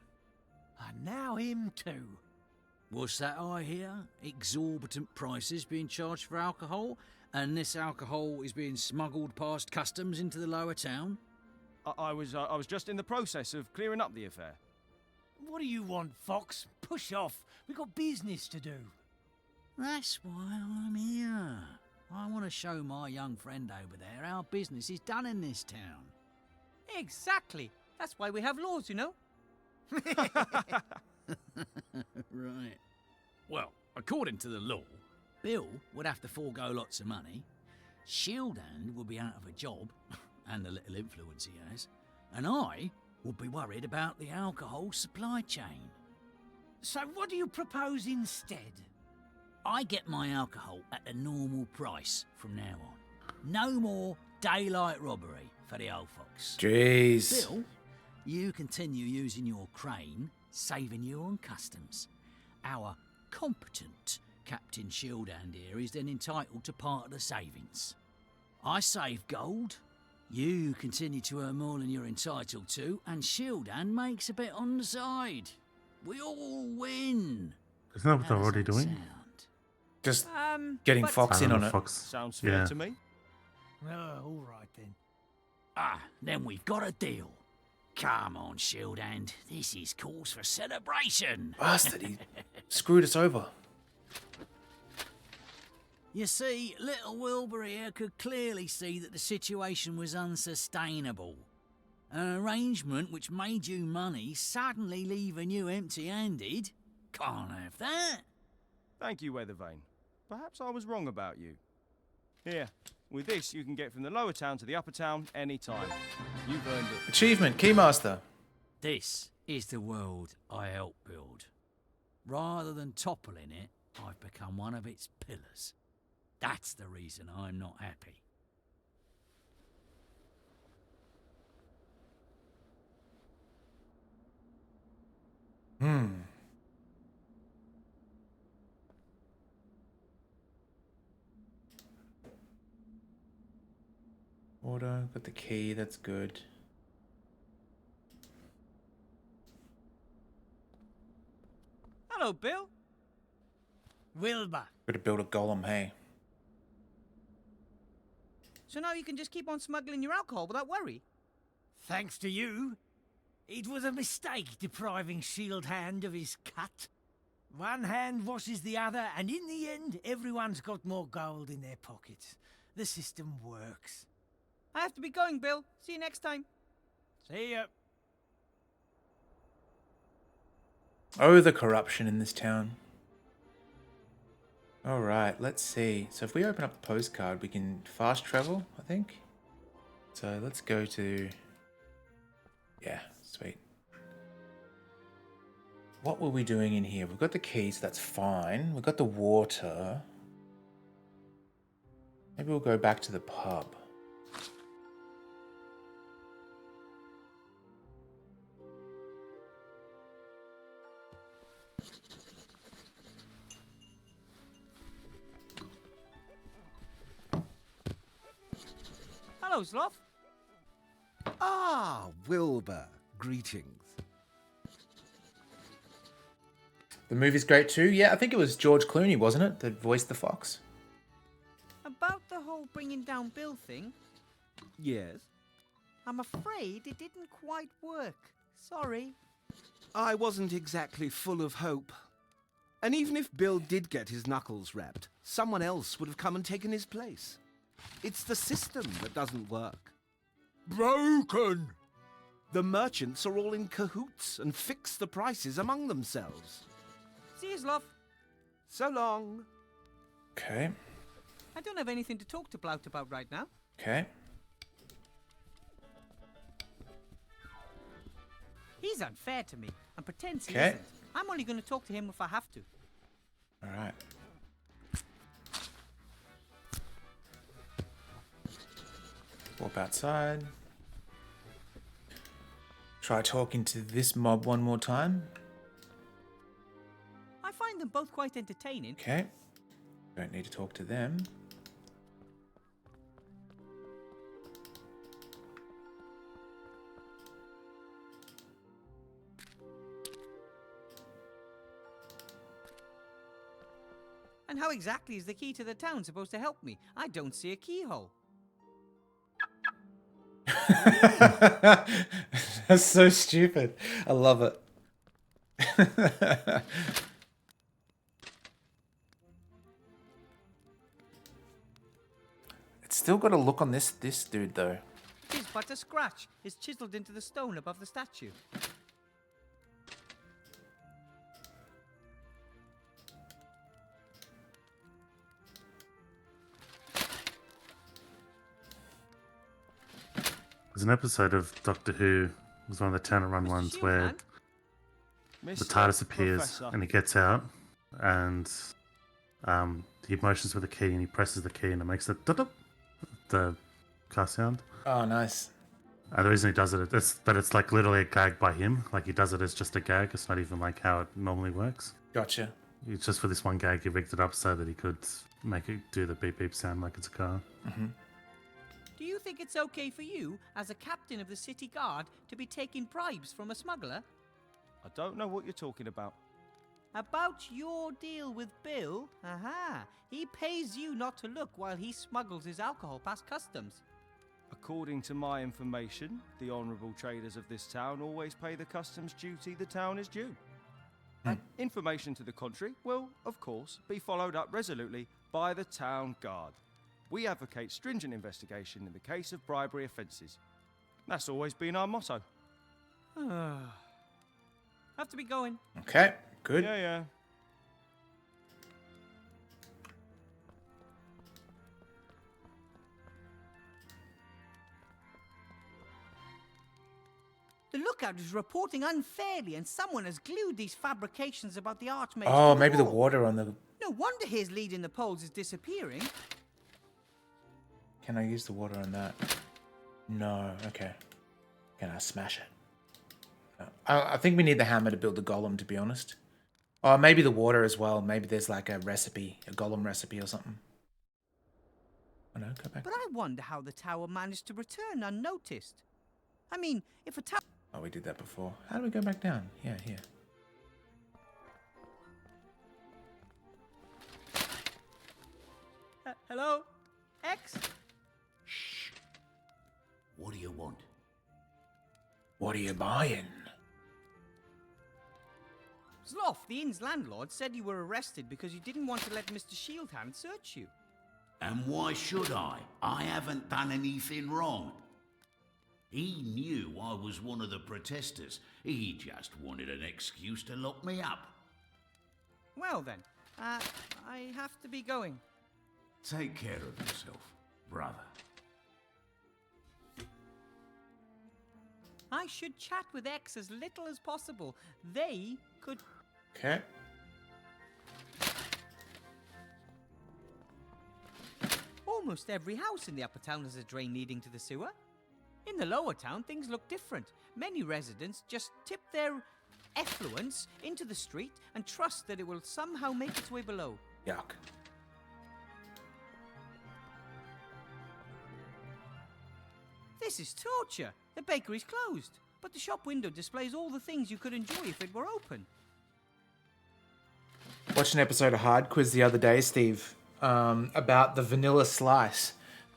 And now him too. What's that I hear? Exorbitant prices being charged for alcohol, and this alcohol is being smuggled past customs into the lower town? I was just in the process of clearing up the affair. What do you want, Fox? Push off. We've got business to do. That's why I'm here. I want to show my young friend over there how business is done in this town. Exactly. That's why we have laws, you know. Right. Well, according to the law, Bill would have to forego lots of money, Shieldhand would be out of a job, and the little influence he has, and I would be worried about the alcohol supply chain. So what do you propose instead? I get my alcohol at a normal price from now on. No more daylight robbery for the old fox. Jeez. Bill, you continue using your crane, saving you on customs. Our competent Captain Shieldhand here is then entitled to part of the savings. I save gold, you continue to earn more than you're entitled to, and Shieldhand makes a bit on the side. We all win. Isn't that what How they're does already that doing? sound? Just Getting getting Fox in on it. Fox. Sounds fair Yeah. to me. All right then. Then we've got a deal. Come on, Shieldhand. This is cause for celebration. Bastard, he screwed us over. You see, little Wilbur here could clearly see that the situation was unsustainable. An arrangement which made you money suddenly leaving you empty-handed. Can't have that. Thank you, Weathervane. Perhaps I was wrong about you. Here, with this you can get from the lower town to the upper town anytime. You've earned it. Achievement, Keymaster. This is the world I helped build. Rather than toppling it, I've become one of its pillars. That's the reason I'm not happy. Order, got the key, that's good. Hello, Bill. Wilbur. Got to build a golem, hey. So now you can just keep on smuggling your alcohol without worry. Thanks to you. It was a mistake depriving Shieldhand of his cut. One hand washes the other, and in the end, everyone's got more gold in their pockets. The system works. I have to be going, Bill. See you next time. See ya. Oh, the corruption in this town. Alright, let's see. So if we open up the postcard, we can fast travel, I think. So let's go to... Yeah, sweet. What were we doing in here? We've got the keys, that's fine. We've got the water. Maybe we'll go back to the pub. Hello, Sloth. Ah, Wilbur. Greetings. The movie's great too. Yeah, I think it was George Clooney, wasn't it, that voiced the fox? About the whole bringing down Bill thing, Yes? I'm afraid it didn't quite work. Sorry. I wasn't exactly full of hope. And even if Bill did get his knuckles wrapped, someone else would have come and taken his place. It's the system that doesn't work. Broken! The merchants are all in cahoots and fix the prices among themselves. See you, Sloth. So long. Okay. I don't have anything to talk to Blout about right now. Okay. He's unfair to me and pretends he Okay. isn't. I'm only going to talk to him if I have to. All right. Walk outside. Try talking to this mob one more time. I find them both quite entertaining. Okay. Don't need to talk to them. And how exactly is the key to the town supposed to help me? I don't see a keyhole. That's so stupid. I love it. It's still got a look on this dude though. It is but a scratch. It's chiseled into the stone above the statue. There's an episode of Doctor Who, it was one of the Turner Run ones, where the TARDIS appears Professor. and he gets out and he motions with the key and he presses the key and it makes the car sound. Oh, nice. And the reason he does it is that it's like literally a gag by him. Like he does it as just a gag. It's not even like how it normally works. Gotcha. It's just for this one gag he rigged it up so that he could make it do the beep beep sound like it's a car. Mm-hmm. Do you think it's okay for you, as a captain of the city guard, to be taking bribes from a smuggler? I don't know what you're talking about. About your deal with Bill? Aha! He pays you not to look while he smuggles his alcohol past customs. According to my information, the honourable traders of this town always pay the customs duty the town is due. And information to the contrary will, of course, be followed up resolutely by the town guard. We advocate stringent investigation in the case of bribery offences. That's always been our motto. Have to be going. Okay, good. Yeah. The lookout is reporting unfairly, and someone has glued these fabrications about the Archmage. Oh, to maybe the wall. water on the... No wonder his lead in the polls is disappearing. Can I use the water on that? No, okay. Can I smash it? No. I think we need the hammer to build the golem, to be honest. Oh, maybe the water as well. Maybe there's like a recipe, a golem recipe or something. Oh no, go back. But I wonder how the tower managed to return unnoticed. I mean, if a tower... Oh, we did that before. How do we go back down? Yeah, here. Hello? X? What do you want? What are you buying? Sloth, the inn's landlord, said you were arrested because you didn't want to let Mr. Shieldhand search you. And why should I? I haven't done anything wrong. He knew I was one of the protesters. He just wanted an excuse to lock me up. Well then, I have to be going. Take care of yourself, brother. I should chat with X as little as possible. They could... Okay. Almost every house in the upper town has a drain leading to the sewer. In the lower town, things look different. Many residents just tip their effluence into the street and trust that it will somehow make its way below. Yuck. This is torture. The bakery's closed, but the shop window displays all the things you could enjoy if it were open. Watched an episode of Hard Quiz the other day, Steve, about the vanilla slice,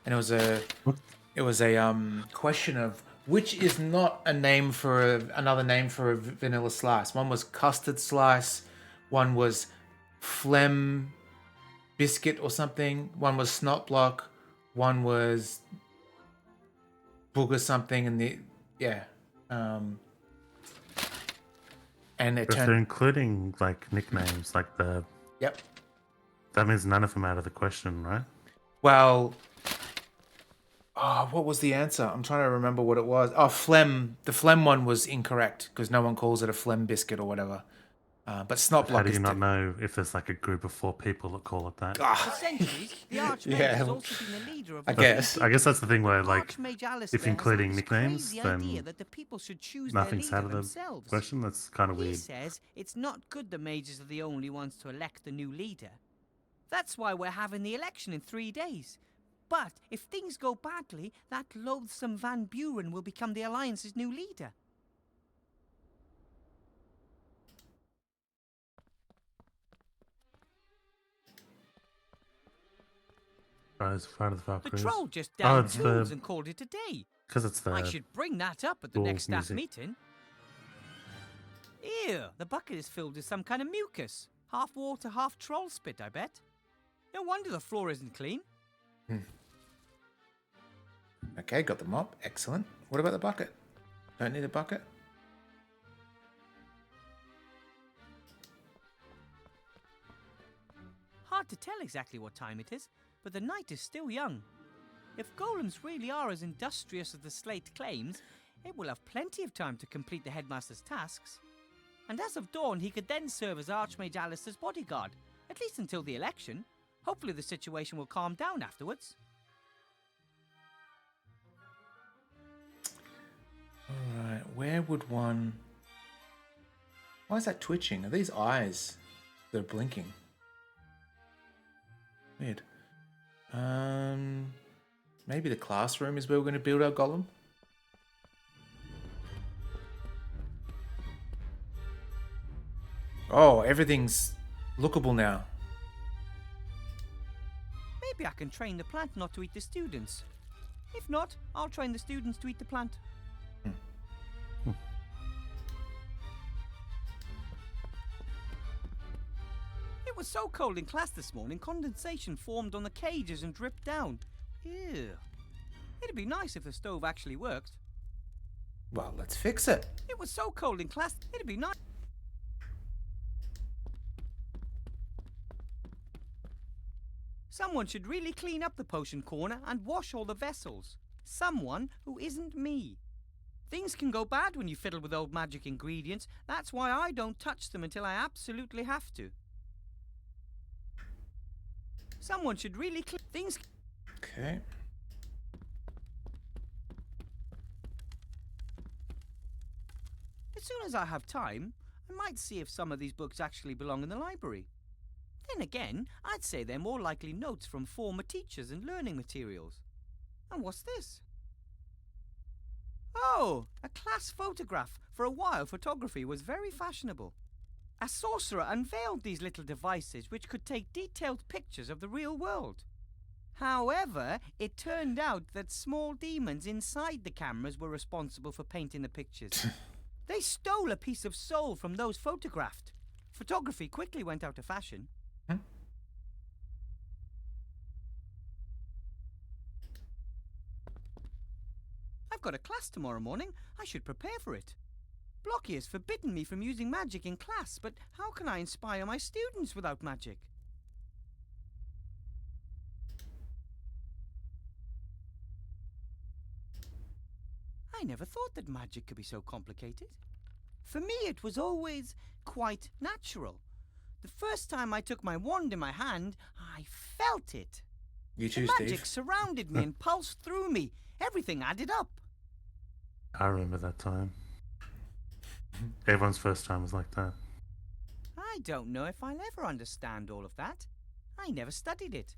and it was a question of which is not a name for another name for a vanilla slice. One was custard slice, one was phlegm biscuit or something, one was snot block, one was booger something, and and it But they're turned. including like nicknames, like the. Yep. That means none of them out of the question, right? Well, what was the answer? I'm trying to remember what it was. Oh, phlegm. The phlegm one was incorrect because no one calls it a phlegm biscuit or whatever. But snot block How do is you not know if there's like a group of 4 people that call it that? For centuries, the Archmage has also been the leader of I the guess. I guess that's the thing where, like, Archmage Alistair if has including this nicknames, crazy then idea that the people should choose nothing's their out leader of the themselves. question. That's kind of He weird. says it's not good the mages are the only ones to elect the new leader. That's why we're having the election in 3 days. But if things go badly, that loathsome Van Buren will become the Alliance's new leader. Rise front of the The Valkyries. troll just downed it's tools and called it a day. because it's the. I should bring that up at the Dwarf next staff music. meeting. Ew, the bucket is filled with some kind of mucus. Half water, half troll spit, I bet. No wonder the floor isn't clean. Okay, got the mop. Excellent. What about the bucket? Don't need a bucket? Hard to tell exactly what time it is, but the night is still young. If golems really are as industrious as the slate claims, it will have plenty of time to complete the headmaster's tasks. And as of dawn, he could then serve as Archmage Alistair's bodyguard, at least until the election. Hopefully the situation will calm down afterwards. Alright, where would one... Why is that twitching? Are these eyes that are blinking? Weird. Maybe the classroom is where we're going to build our golem? Oh, everything's lookable now. Maybe I can train the plant not to eat the students. If not, I'll train the students to eat the plant. It was so cold in class this morning, condensation formed on the cages and dripped down. Ew. It'd be nice if the stove actually worked. Well, let's fix it. It was so cold in class, it'd be nice. Someone should really clean up the potion corner and wash all the vessels. Someone who isn't me. Things can go bad when you fiddle with old magic ingredients. That's why I don't touch them until I absolutely have to. Someone should really clean things. Okay. As soon as I have time, I might see if some of these books actually belong in the library. Then again, I'd say they're more likely notes from former teachers and learning materials. And what's this? Oh, a class photograph. For a while, photography was very fashionable. A sorcerer unveiled these little devices which could take detailed pictures of the real world. However, it turned out that small demons inside the cameras were responsible for painting the pictures. They stole a piece of soul from those photographed. Photography quickly went out of fashion. I've got a class tomorrow morning. I should prepare for it. Blocky has forbidden me from using magic in class, but how can I inspire my students without magic? I never thought that magic could be so complicated. For me, it was always quite natural. The first time I took my wand in my hand, I felt it. You too, the magic Steve. surrounded me and pulsed through me. Everything added up. I remember that time. Everyone's first time was like that. I don't know if I'll ever understand all of that. I never studied it.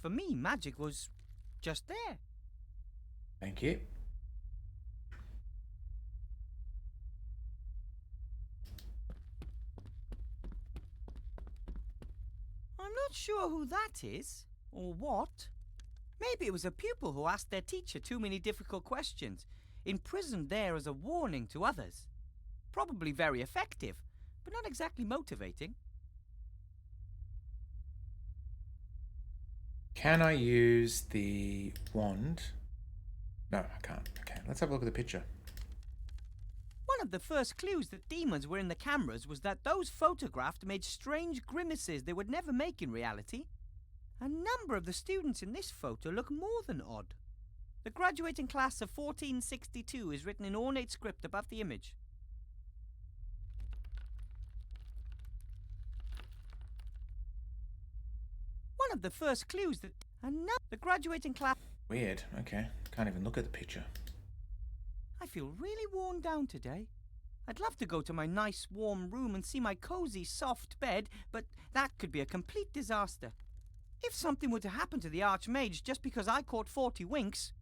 For me, magic was just there. Thank you. I'm not sure who that is, or what. Maybe it was a pupil who asked their teacher too many difficult questions, imprisoned there as a warning to others. Probably very effective, but not exactly motivating. Can I use the wand? No, I can't. Okay, let's have a look at the picture. One of the first clues that demons were in the cameras was that those photographed made strange grimaces they would never make in reality. A number of the students in this photo look more than odd. The graduating class of 1462 is written in ornate script above the image. One of the first clues that the graduating class... Weird. Okay, can't even look at the picture. I feel really worn down today. I'd love to go to my nice warm room and see my cozy soft bed, but that could be a complete disaster. If something were to happen to the Archmage just because I caught 40 winks...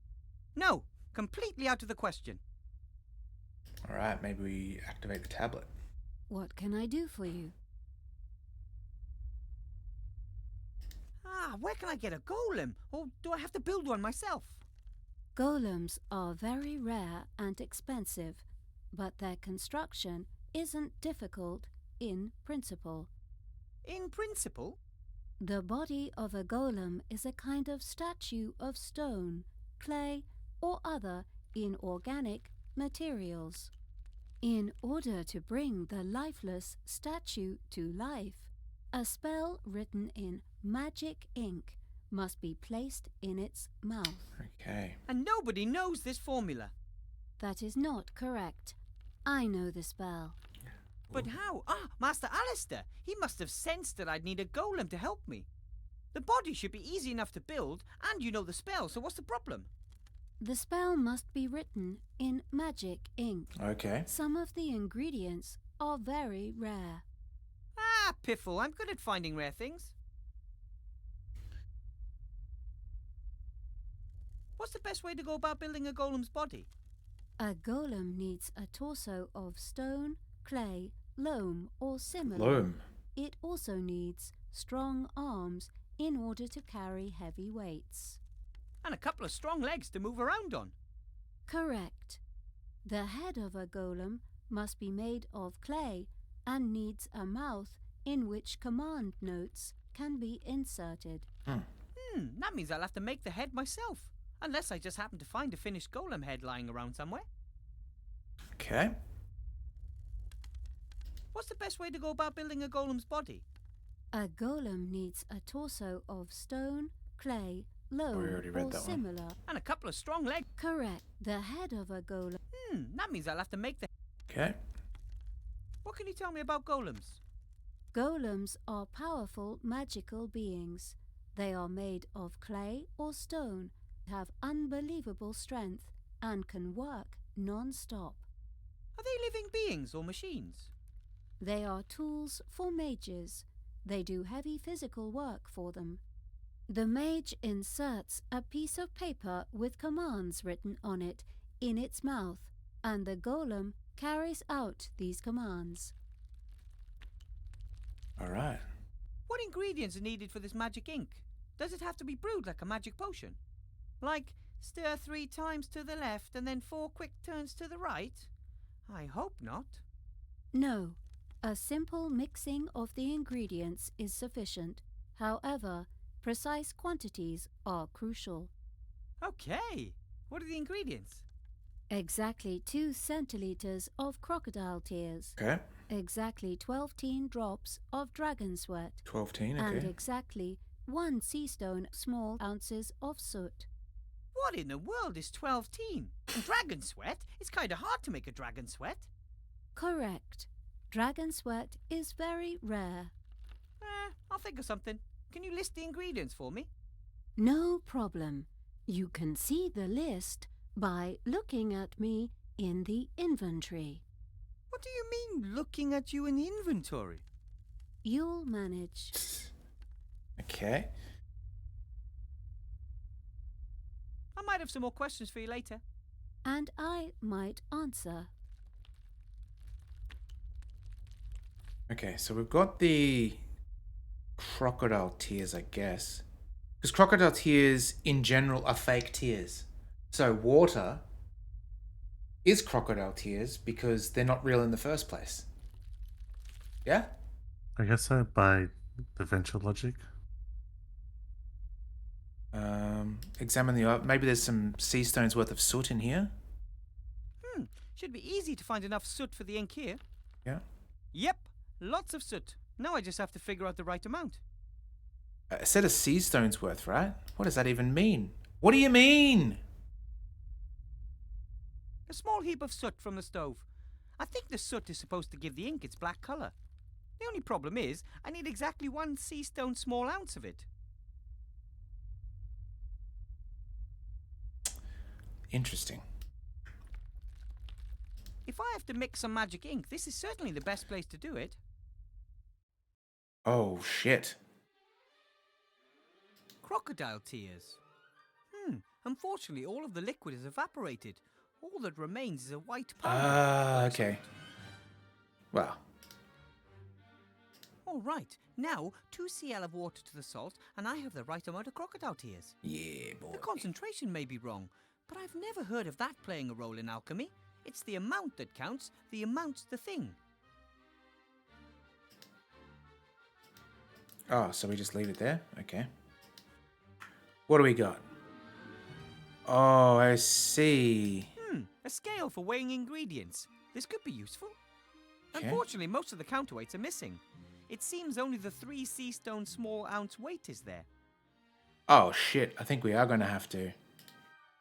No, completely out of the question. Alright, maybe we activate the tablet. What can I do for you? Where can I get a golem? Or do I have to build one myself? Golems are very rare and expensive, but their construction isn't difficult in principle. In principle? The body of a golem is a kind of statue of stone, clay, or other inorganic materials. In order to bring the lifeless statue to life, a spell written in magic ink must be placed in its mouth. Okay. And nobody knows this formula. That is not correct. I know the spell. But how? Master Alistair! He must have sensed that I'd need a golem to help me. The body should be easy enough to build, and you know the spell, so what's the problem? The spell must be written in magic ink. Okay. Some of the ingredients are very rare. Piffle, I'm good at finding rare things. What's the best way to go about building a golem's body? A golem needs a torso of stone, clay, loam, or similar. Loam. It also needs strong arms in order to carry heavy weights. And a couple of strong legs to move around on. Correct. The head of a golem must be made of clay and needs a mouth in which command notes can be inserted. That means I'll have to make the head myself. Unless I just happen to find a finished golem head lying around somewhere. Okay. What's the best way to go about building a golem's body? A golem needs a torso of stone, clay, loam, We already read or that one. similar. And a couple of strong legs. Correct. The head of a golem. That means I'll have to make the... Okay. What can you tell me about golems? Golems are powerful magical beings. They are made of clay or stone, have unbelievable strength, and can work non-stop. Are they living beings or machines? They are tools for mages. They do heavy physical work for them. The mage inserts a piece of paper with commands written on it in its mouth, and the golem carries out these commands. Alright. What ingredients are needed for this magic ink? Does it have to be brewed like a magic potion? Like, stir 3 times to the left and then 4 quick turns to the right? I hope not. No, a simple mixing of the ingredients is sufficient. However, precise quantities are crucial. Okay. What are the ingredients? Exactly 2 centiliters of crocodile tears. Okay. Exactly 12 drops of dragon sweat. 12, okay. And exactly 1 sea stone small ounces of soot. What in the world is 12 teen? Dragon sweat? It's kind of hard to make a dragon sweat. Correct. Dragon sweat is very rare. I'll think of something. Can you list the ingredients for me? No problem. You can see the list by looking at me in the inventory. What do you mean, looking at you in the inventory? You'll manage. Okay. I might have some more questions for you later. And I might answer. Okay, so we've got the crocodile tears, I guess. Because crocodile tears in general are fake tears. So water is crocodile tears because they're not real in the first place. Yeah? I guess so, by provincial logic. Examine the... Maybe there's some sea stones worth of soot in here. Should be easy to find enough soot for the ink here. Yeah. Yep, lots of soot. Now I just have to figure out the right amount. A set of sea stones worth, right? What does that even mean? What do you mean? A small heap of soot from the stove. I think the soot is supposed to give the ink its black colour. The only problem is, I need exactly 1 sea stone small ounce of it. Interesting. If I have to mix some magic ink, this is certainly the best place to do it. Oh, shit. Crocodile tears. Unfortunately, all of the liquid has evaporated. All that remains is a white powder. Ah, okay. Well. All right. Now, 2 cl of water to the salt, and I have the right amount of crocodile tears. Yeah, boy. The concentration may be wrong, but I've never heard of that playing a role in alchemy. It's the amount that counts. The amount's the thing. Oh, so we just leave it there? Okay. What do we got? Oh, I see. A scale for weighing ingredients. This could be useful. Okay. Unfortunately, most of the counterweights are missing. It seems only the 3 sea stone small ounce weight is there. Oh, shit. I think we are going to have to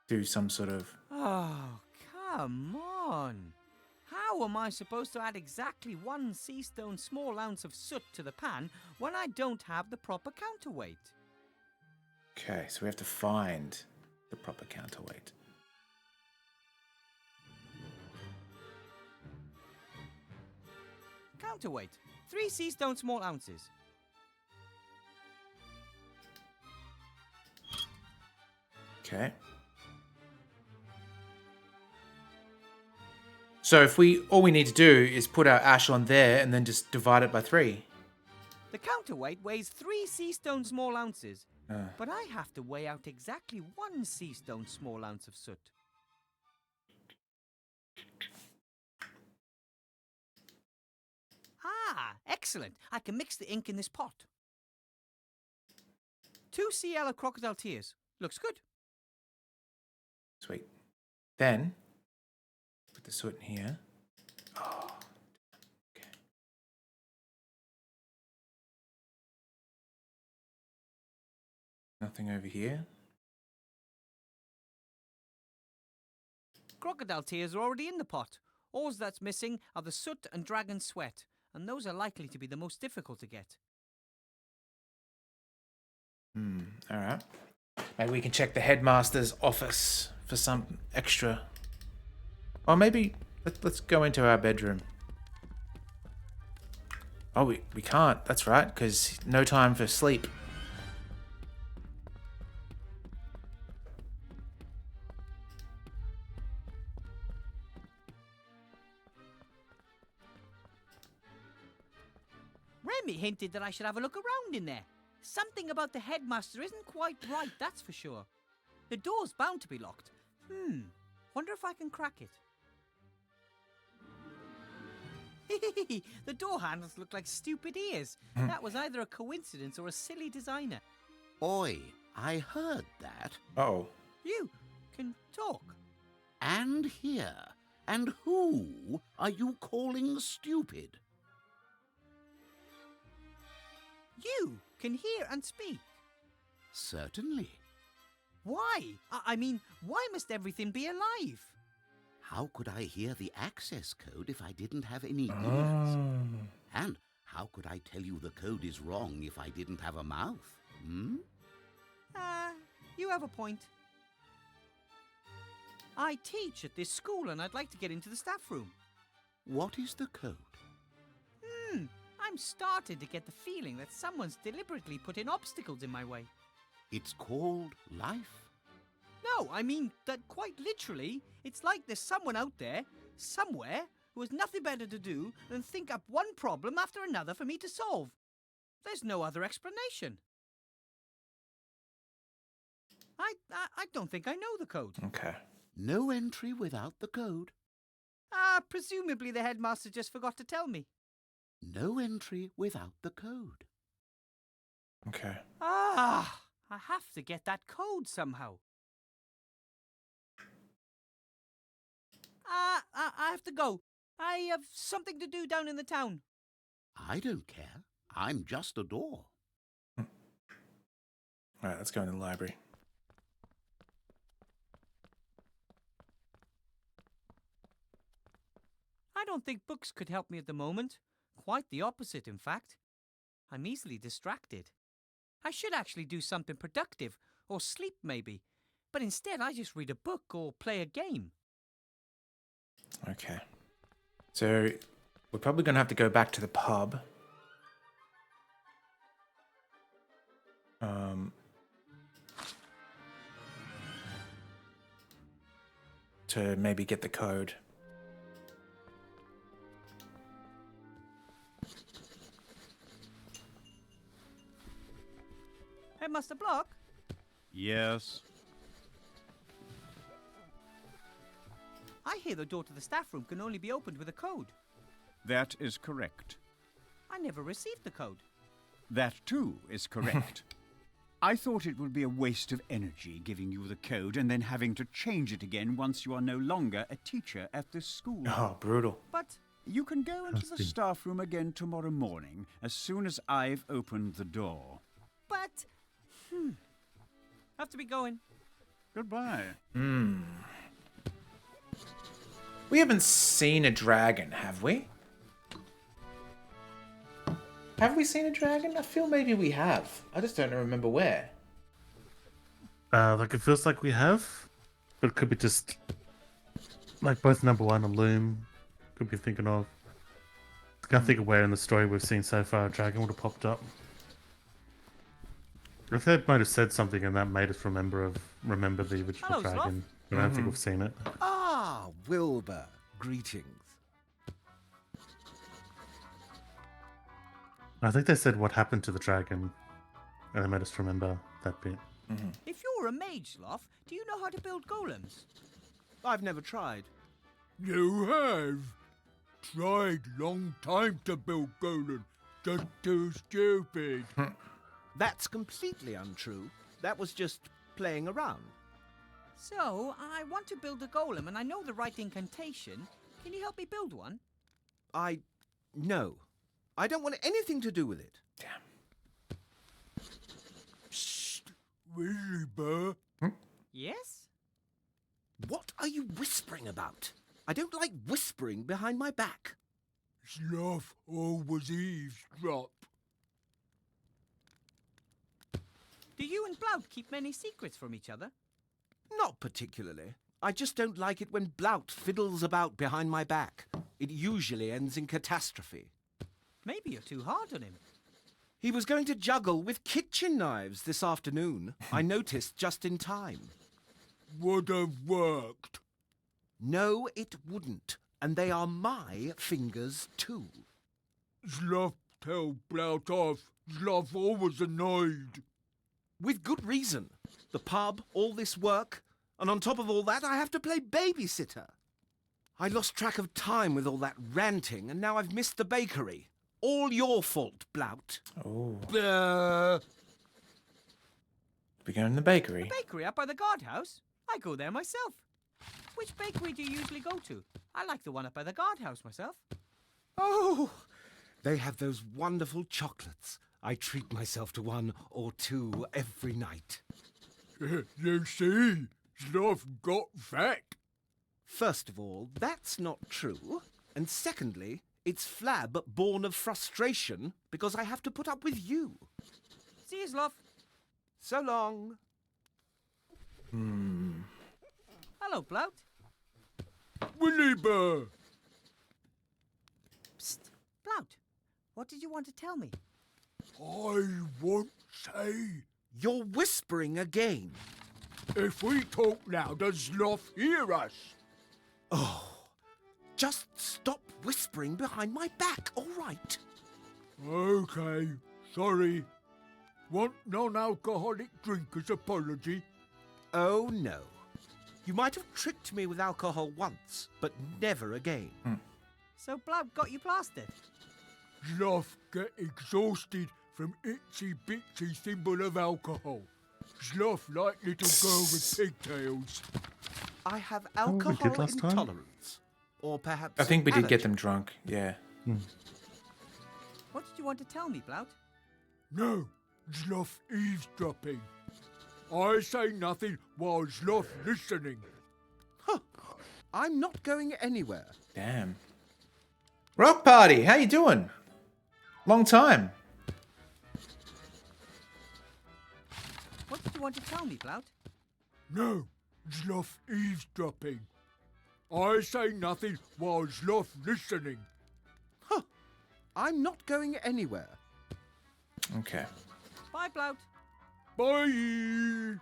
do some sort of... Oh, come on. How am I supposed to add exactly 1 sea stone small ounce of soot to the pan when I don't have the proper counterweight? Okay, so we have to find the proper counterweight. Counterweight. 3 sea stone small ounces. Okay. So if all we need to do is put our ash on there and then just divide it by 3. The counterweight weighs 3 sea stone small ounces, but I have to weigh out exactly 1 sea stone small ounce of soot. Ah, excellent. I can mix the ink in this pot. 2 cl of crocodile tears. Looks good. Sweet. Then, put the soot in here. Oh, okay. Nothing over here. Crocodile tears are already in the pot. All that's missing are the soot and dragon sweat, and those are likely to be the most difficult to get. Alright. Maybe we can check the headmaster's office for some extra... Or maybe let's go into our bedroom. Oh, we can't. That's right, because no time for sleep. Remy hinted that I should have a look around in there. Something about the headmaster isn't quite right, that's for sure. The door's bound to be locked. Wonder if I can crack it. The door handles look like stupid ears. That was either a coincidence or a silly designer. Oi, I heard that. Uh-oh. You can talk. And hear. And who are you calling stupid? You can hear and speak. Certainly. Why? I mean, why must everything be alive? How could I hear the access code if I didn't have any ears? And how could I tell you the code is wrong if I didn't have a mouth? You have a point. I teach at this school and I'd like to get into the staff room. What is the code? I'm starting to get the feeling that someone's deliberately putting obstacles in my way. It's called life. No, I mean that quite literally, it's like there's someone out there, somewhere, who has nothing better to do than think up one problem after another for me to solve. There's no other explanation. I don't think I know the code. Okay. No entry without the code. Presumably the headmaster just forgot to tell me. No entry without the code. Okay. I have to get that code somehow. I have to go. I have something to do down in the town. I don't care. I'm just a door. All right, let's go in the library. I don't think books could help me at the moment. Quite the opposite, in fact. I'm easily distracted. I should actually do something productive, or sleep maybe. But instead I just read a book or play a game. Okay. So we're probably going to have to go back to the pub. To maybe get the code. Headmaster Block? Yes. I hear the door to the staff room can only be opened with a code. That is correct. I never received the code. That too is correct. I thought it would be a waste of energy giving you the code and then having to change it again once you are no longer a teacher at this school. Oh, brutal. But you can go into the staff room again tomorrow morning as soon as I've opened the door. But... Have to be going. Goodbye. We haven't seen a dragon, have we? Have we seen a dragon? I feel maybe we have. I just don't remember where. Like it feels like we have, but it could be just like both number one and Loom. Could be thinking of. I can't think of where in the story we've seen so far a dragon would have popped up. If they might have said something and that made us remember the original Hello, dragon. I don't think we've seen it. Ah, Wilbur. Greetings. I think they said what happened to the dragon, and they made us remember that bit. If you're a mage, Sloth, do you know how to build golems? I've never tried. You have. Tried long time to build golem. Just too stupid. That's completely untrue. That was just playing around. So, I want to build a golem and I know the right incantation. Can you help me build one? No. I don't want anything to do with it. Damn. Shh. Wilbur. Yes? What are you whispering about? I don't like whispering behind my back. Sloth always eavesdrop. Do you and Blout keep many secrets from each other? Not particularly. I just don't like it when Blout fiddles about behind my back. It usually ends in catastrophe. Maybe you're too hard on him. He was going to juggle with kitchen knives this afternoon. I noticed just in time. Would have worked. No, it wouldn't. And they are my fingers too. Sloth tell Blout off. Sloth always annoyed. With good reason. The pub, all this work, and on top of all that, I have to play babysitter. I lost track of time with all that ranting, and now I've missed the bakery. All your fault, Blout. Oh. Blah. We going in the bakery? The bakery up by the guardhouse? I go there myself. Which bakery do you usually go to? I like the one up by the guardhouse myself. Oh, they have those wonderful chocolates. I treat myself to one or two every night. You see, Sloth got fat. First of all, that's not true. And secondly, it's Flab born of frustration because I have to put up with you. See you, Sloth. So long. Hello, Blout. Wilbur. Psst, Blout. What did you want to tell me? I won't say. You're whispering again. If we talk now, does Sloth hear us? Oh, just stop whispering behind my back, all right? Okay, Sorry. Want non-alcoholic drinker's apology? Oh no. You might have tricked me with alcohol once, but never again. So Blood got you plastered? Sloth get exhausted from itsy bitsy symbol of alcohol. Sloth like little girl with pigtails. I have we did alcohol last time? intolerance. Or perhaps I think we did get allergy. them drunk. Yeah. What did you want to tell me, Blout? No, Sloth eavesdropping. I say nothing while Sloth listening. I'm not going anywhere. Damn. Rock Party, how you doing? Long time. What did you want to tell me, Blout? No, Sloth eavesdropping. I say nothing while Sloth listening. I'm not going anywhere. Okay. Bye, Blout. Bye.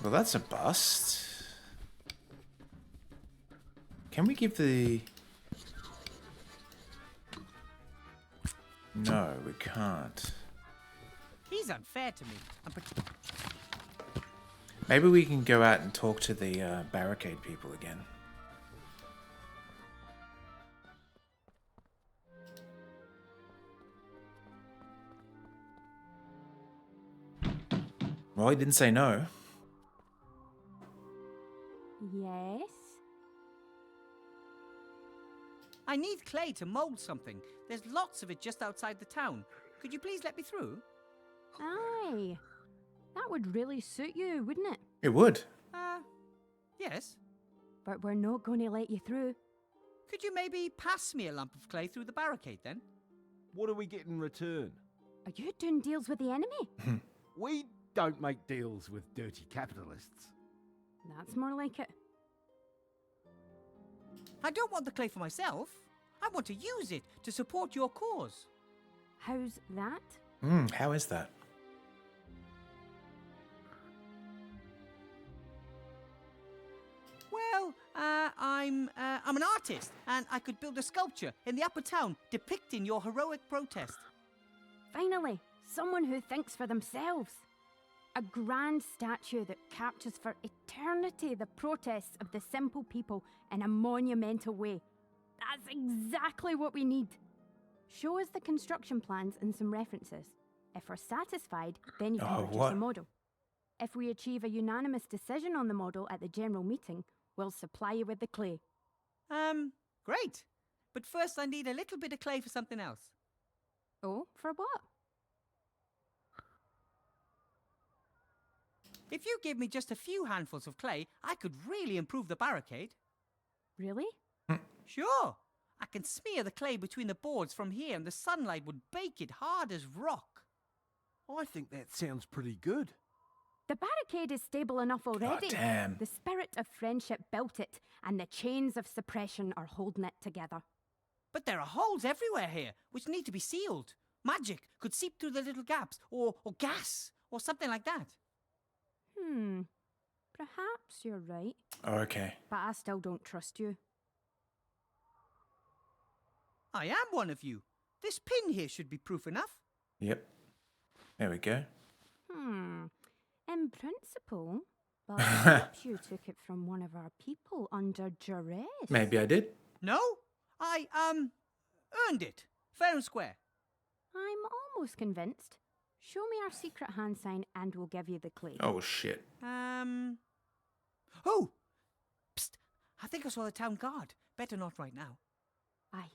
Well, that's a bust. Can we give the... No, we can't. He's unfair to me. Maybe we can go out and talk to the barricade people again. Well, he didn't say no. Yes? I need clay to mold something. There's lots of it just outside the town. Could you please let me through? Aye. That would really suit you, wouldn't it? It would. Yes. But we're not going to let you through. Could you maybe pass me a lump of clay through the barricade then? What do we get in return? Are you doing deals with the enemy? We don't make deals with dirty capitalists. That's more like it. I don't want the clay for myself. I want to use it to support your cause. How's that? How is that? Well, I'm an artist, and I could build a sculpture in the upper town depicting your heroic protest. Finally, someone who thinks for themselves. A grand statue that captures for eternity the protests of the simple people in a monumental way. That's exactly what we need. Show us the construction plans and some references. If we're satisfied, then you can produce a model. If we achieve a unanimous decision on the model at the general meeting, we'll supply you with the clay. Great. But first I need a little bit of clay for something else. Oh, for what? If you give me just a few handfuls of clay, I could really improve the barricade. Really? Sure. I can smear the clay between the boards from here and the sunlight would bake it hard as rock. I think that sounds pretty good. The barricade is stable enough already. damn. The spirit of friendship built it, and the chains of suppression are holding it together. But there are holes everywhere here, which need to be sealed. Magic could seep through the little gaps, or gas, or something like that. Perhaps you're right. Oh, okay. But I still don't trust you. I am one of you. This pin here should be proof enough. Yep. There we go. In principle, but perhaps you took it from one of our people under duress. Maybe I did. No, I, earned it. Fair and square. I'm almost convinced. Show me our secret hand sign and we'll give you the clay. Oh, shit. Oh! Psst! I think I saw the town guard. Better not right now. Aye.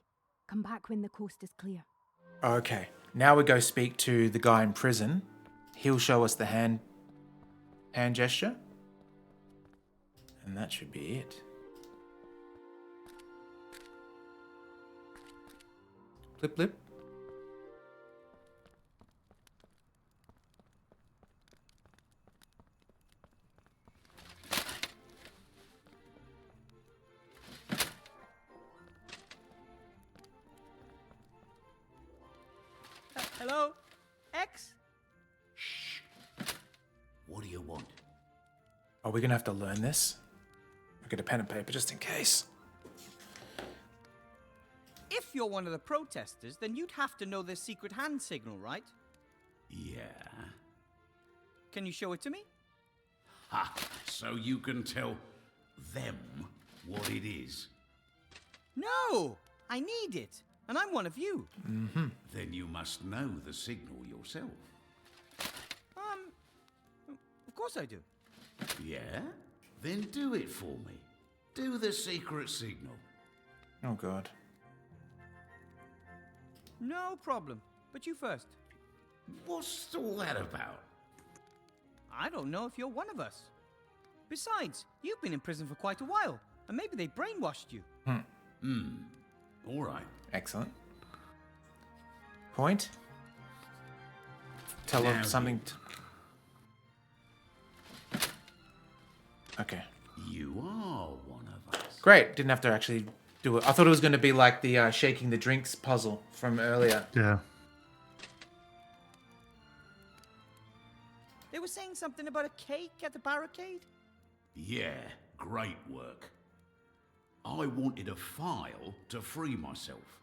Come back when the coast is clear. Okay. Now we go speak to the guy in prison. He'll show us the hand gesture. And that should be it. Blip, blip. Hello? X? What do you want? Are we going to have to learn this? I'll get a pen and paper just in case. If If you're one of the protesters, then you'd have to know their secret hand signal, right? Yeah. Can you show it to me? Ha! So you can tell them what it is. No! I need it, and I'm one of you. Mm-hmm. Then you must know the signal yourself. Of course I do. Yeah? Then do it for me. Do the secret signal. Oh, God. No problem. But you first. What's all that about? I don't know if you're one of us. Besides, you've been in prison for quite a while, and maybe they brainwashed you. All right. Excellent. Point. Tell Now them something. Okay. You are one of us. Great. Didn't have to actually do it. I thought it was going to be like the shaking the drinks puzzle from earlier. Yeah. They were saying something about a cake at the barricade? Yeah, great work. I wanted a file to free myself.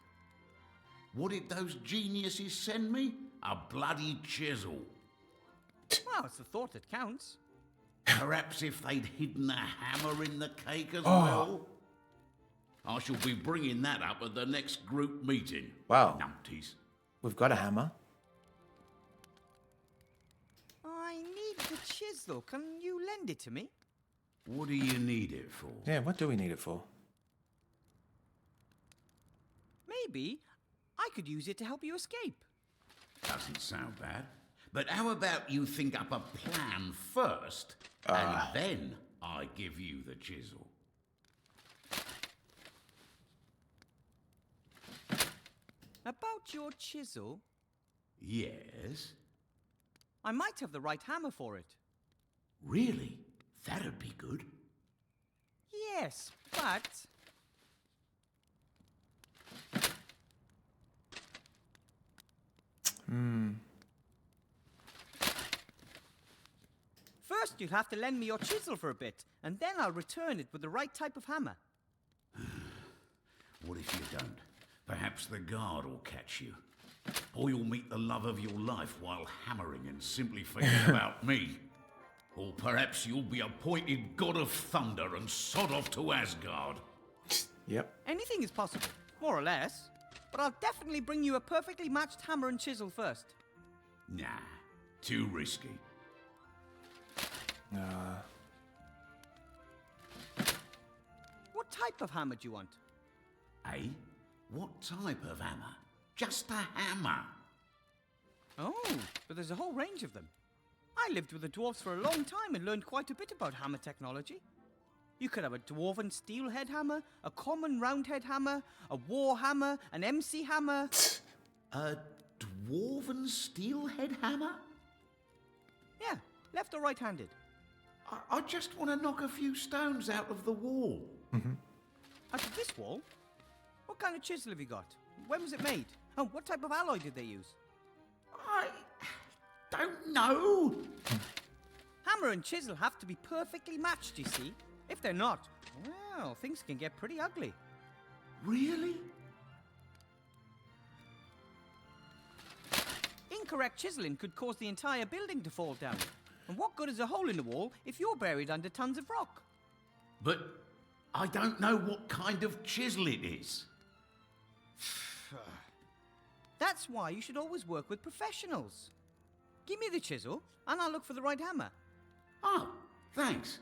What did those geniuses send me? A bloody chisel. Well, it's the thought that counts. Perhaps if they'd hidden a hammer in the cake as well. I shall be bringing that up at the next group meeting. Wow. Numpties. We've got a hammer. I need the chisel. Can you lend it to me? What do you need it for? Yeah, what do we need it for? Maybe I could use it to help you escape. Doesn't sound bad. But how about you think up a plan first, and then I give you the chisel? About your chisel, Yes? I might have the right hammer for it. Really? That'd be good. Yes, but... First, you'll have to lend me your chisel for a bit, and then I'll return it with the right type of hammer. What if you don't? Perhaps the guard will catch you. Or you'll meet the love of your life while hammering and simply forget about me. Or perhaps you'll be appointed God of Thunder and sod off to Asgard. Yep. Anything is possible, more or less. But I'll definitely bring you a perfectly matched hammer and chisel first. Nah, too risky. What type of hammer do you want? Eh? What type of hammer? Just a hammer. Oh, but there's a whole range of them. I lived with the dwarves for a long time and learned quite a bit about hammer technology. You could have a dwarven steelhead hammer, a common roundhead hammer, a war hammer, an MC hammer. A dwarven steelhead hammer? Yeah, left or right-handed. I just want to knock a few stones out of the wall. Out of this wall? What kind of chisel have you got? When was it made? Oh, what type of alloy did they use? I don't know. Hammer and chisel have to be perfectly matched, you see. If they're not, well, things can get pretty ugly. Really? Incorrect chiseling could cause the entire building to fall down. And what good is a hole in the wall if you're buried under tons of rock? But I don't know what kind of chisel it is. That's why you should always work with professionals. Give me the chisel, and I'll look for the right hammer. Oh, thanks.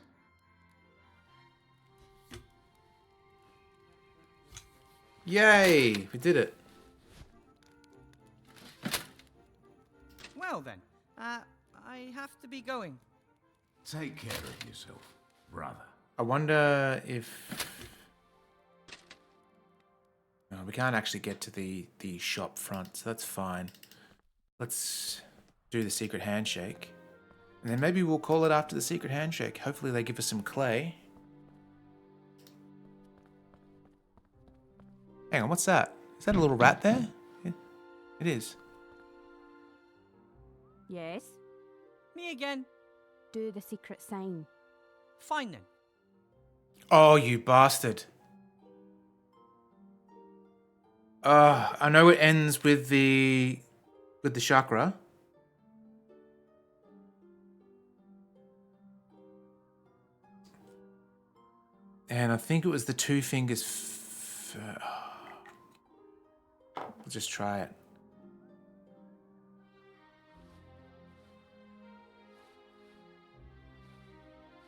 Yay! We did it. Well then, I have to be going. Take care of yourself, brother. I wonder if... No, we can't actually get to the shop front, so that's fine. Let's do the secret handshake. And then maybe we'll call it after the secret handshake. Hopefully they give us some clay. Hang on, what's that? Is that a little rat there? It is. Yes? Me again. Do the secret sign. Fine then. Oh, you bastard. I know it ends with the chakra. And I think it was the two fingers. We'll just try it.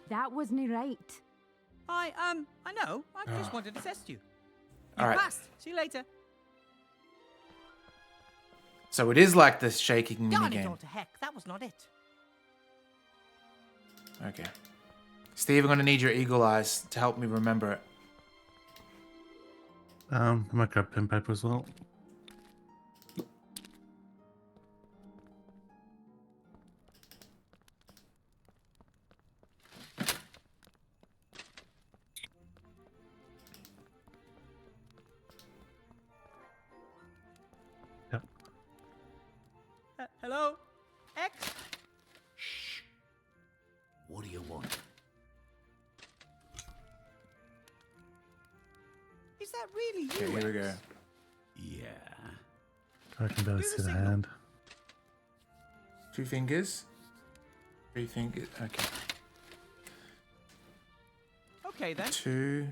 That wasn't right. I know. I just wanted to test you. You All right. passed. See you later. So it is like the shaking Darn it minigame. all to heck. That was not it. Okay. Steve, I'm going to need your eagle eyes to help me remember it. I might grab pen and paper as well. Yep. Hello? X? What do you want? Is that really you? Okay, here we go. Yeah. I can barely Do the see the signal. hand. 2 fingers. 3 fingers. Okay. Okay then. 2.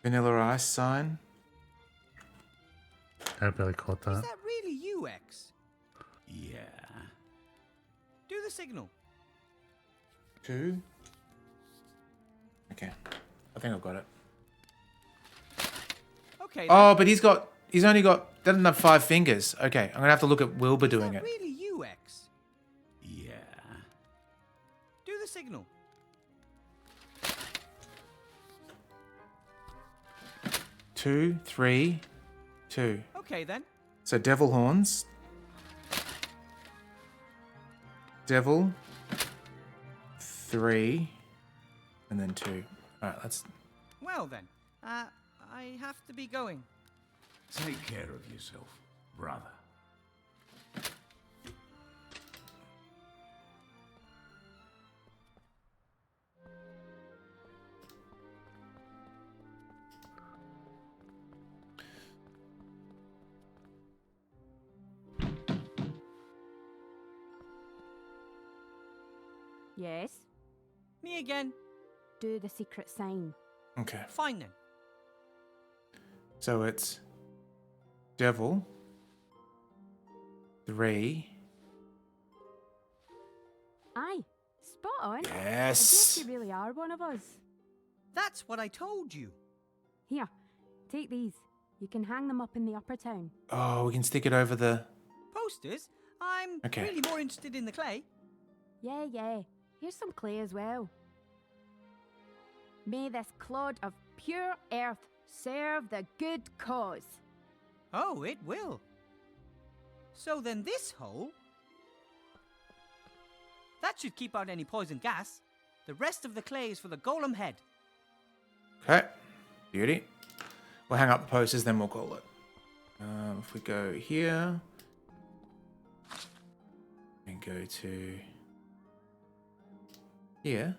Vanilla ice sign. I barely caught Is that. that really you, X? Yeah. Do the signal. 2. Okay. I think I've got it. Okay then. Oh, but he's only got, doesn't have 5 fingers. Okay, I'm going to have to look at Wilbur doing Is it. that really you, X? Yeah. Do the signal. 2, 3, 2. Okay then. So devil horns. Devil. 3. And then 2. Alright, let's... Well then. I have to be going. Take care of yourself, brother. Yes. Me again. Do the secret sign. Okay. Fine then. So it's devil. 3. Aye. Spot on. I Yes. guess you really are one of us. That's what I told you. Here, take these. You can hang them up in the upper town. Oh, we can stick it over the... Posters? I'm Okay. really more interested in the clay. Yeah. Here's some clay as well. May this clod of pure earth serve the good cause. Oh, it will. So then this hole... That should keep out any poison gas. The rest of the clay is for the golem head. Okay. Beauty. We'll hang up the posters, then we'll call it. If we go here... And go to... Here.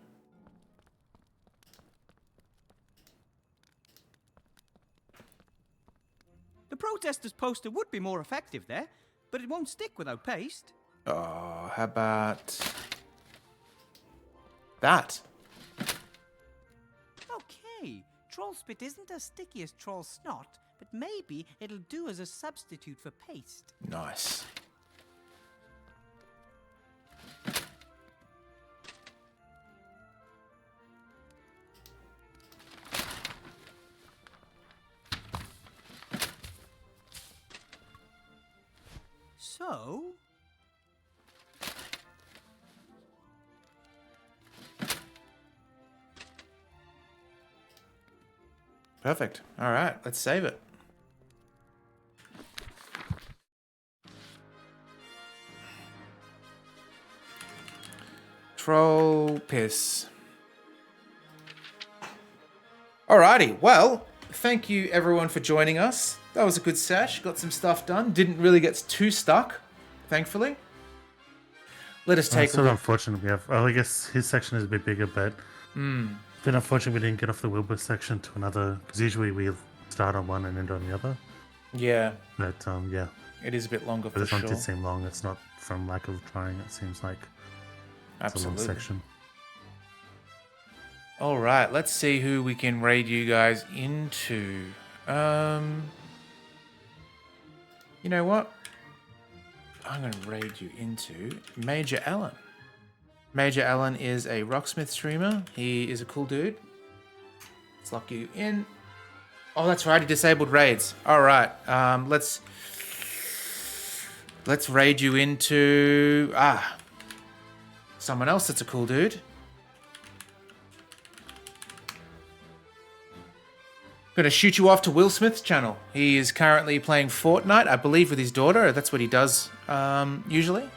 The protesters' poster would be more effective there, but it won't stick without paste. Oh, how about... that? Okay, troll spit isn't as sticky as troll snot, but maybe it'll do as a substitute for paste. Nice. So... Perfect. All right, let's save it. Troll piss. Alrighty, well, thank you everyone for joining us. That was a good sesh. Got some stuff done. Didn't really get too stuck, thankfully. Let us take It's a sort of look. unfortunate we have. Well, I guess his section is a bit bigger, but then unfortunately we didn't get off the Wilbur section to another. Because usually we start on one and end on the other. Yeah, But yeah, it is a bit longer but for this one sure. did seem long. It's not from lack of trying. It seems like it's a long Absolutely. section. All right, let's see who we can raid you guys into. You know what? I'm going to raid you into Major Allen. Major Allen is a Rocksmith streamer. He is a cool dude. Let's lock you in. Oh, that's right. He disabled raids. All right. Let's raid you into someone else that's a cool dude. Gonna shoot you off to Will Smith's channel. He is currently playing Fortnite, I believe, with his daughter. That's what he does usually.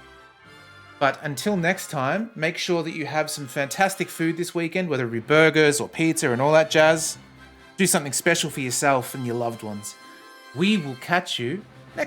But until next time, make sure that you have some fantastic food this weekend, whether it be burgers or pizza and all that jazz. Do something special for yourself and your loved ones. We will catch you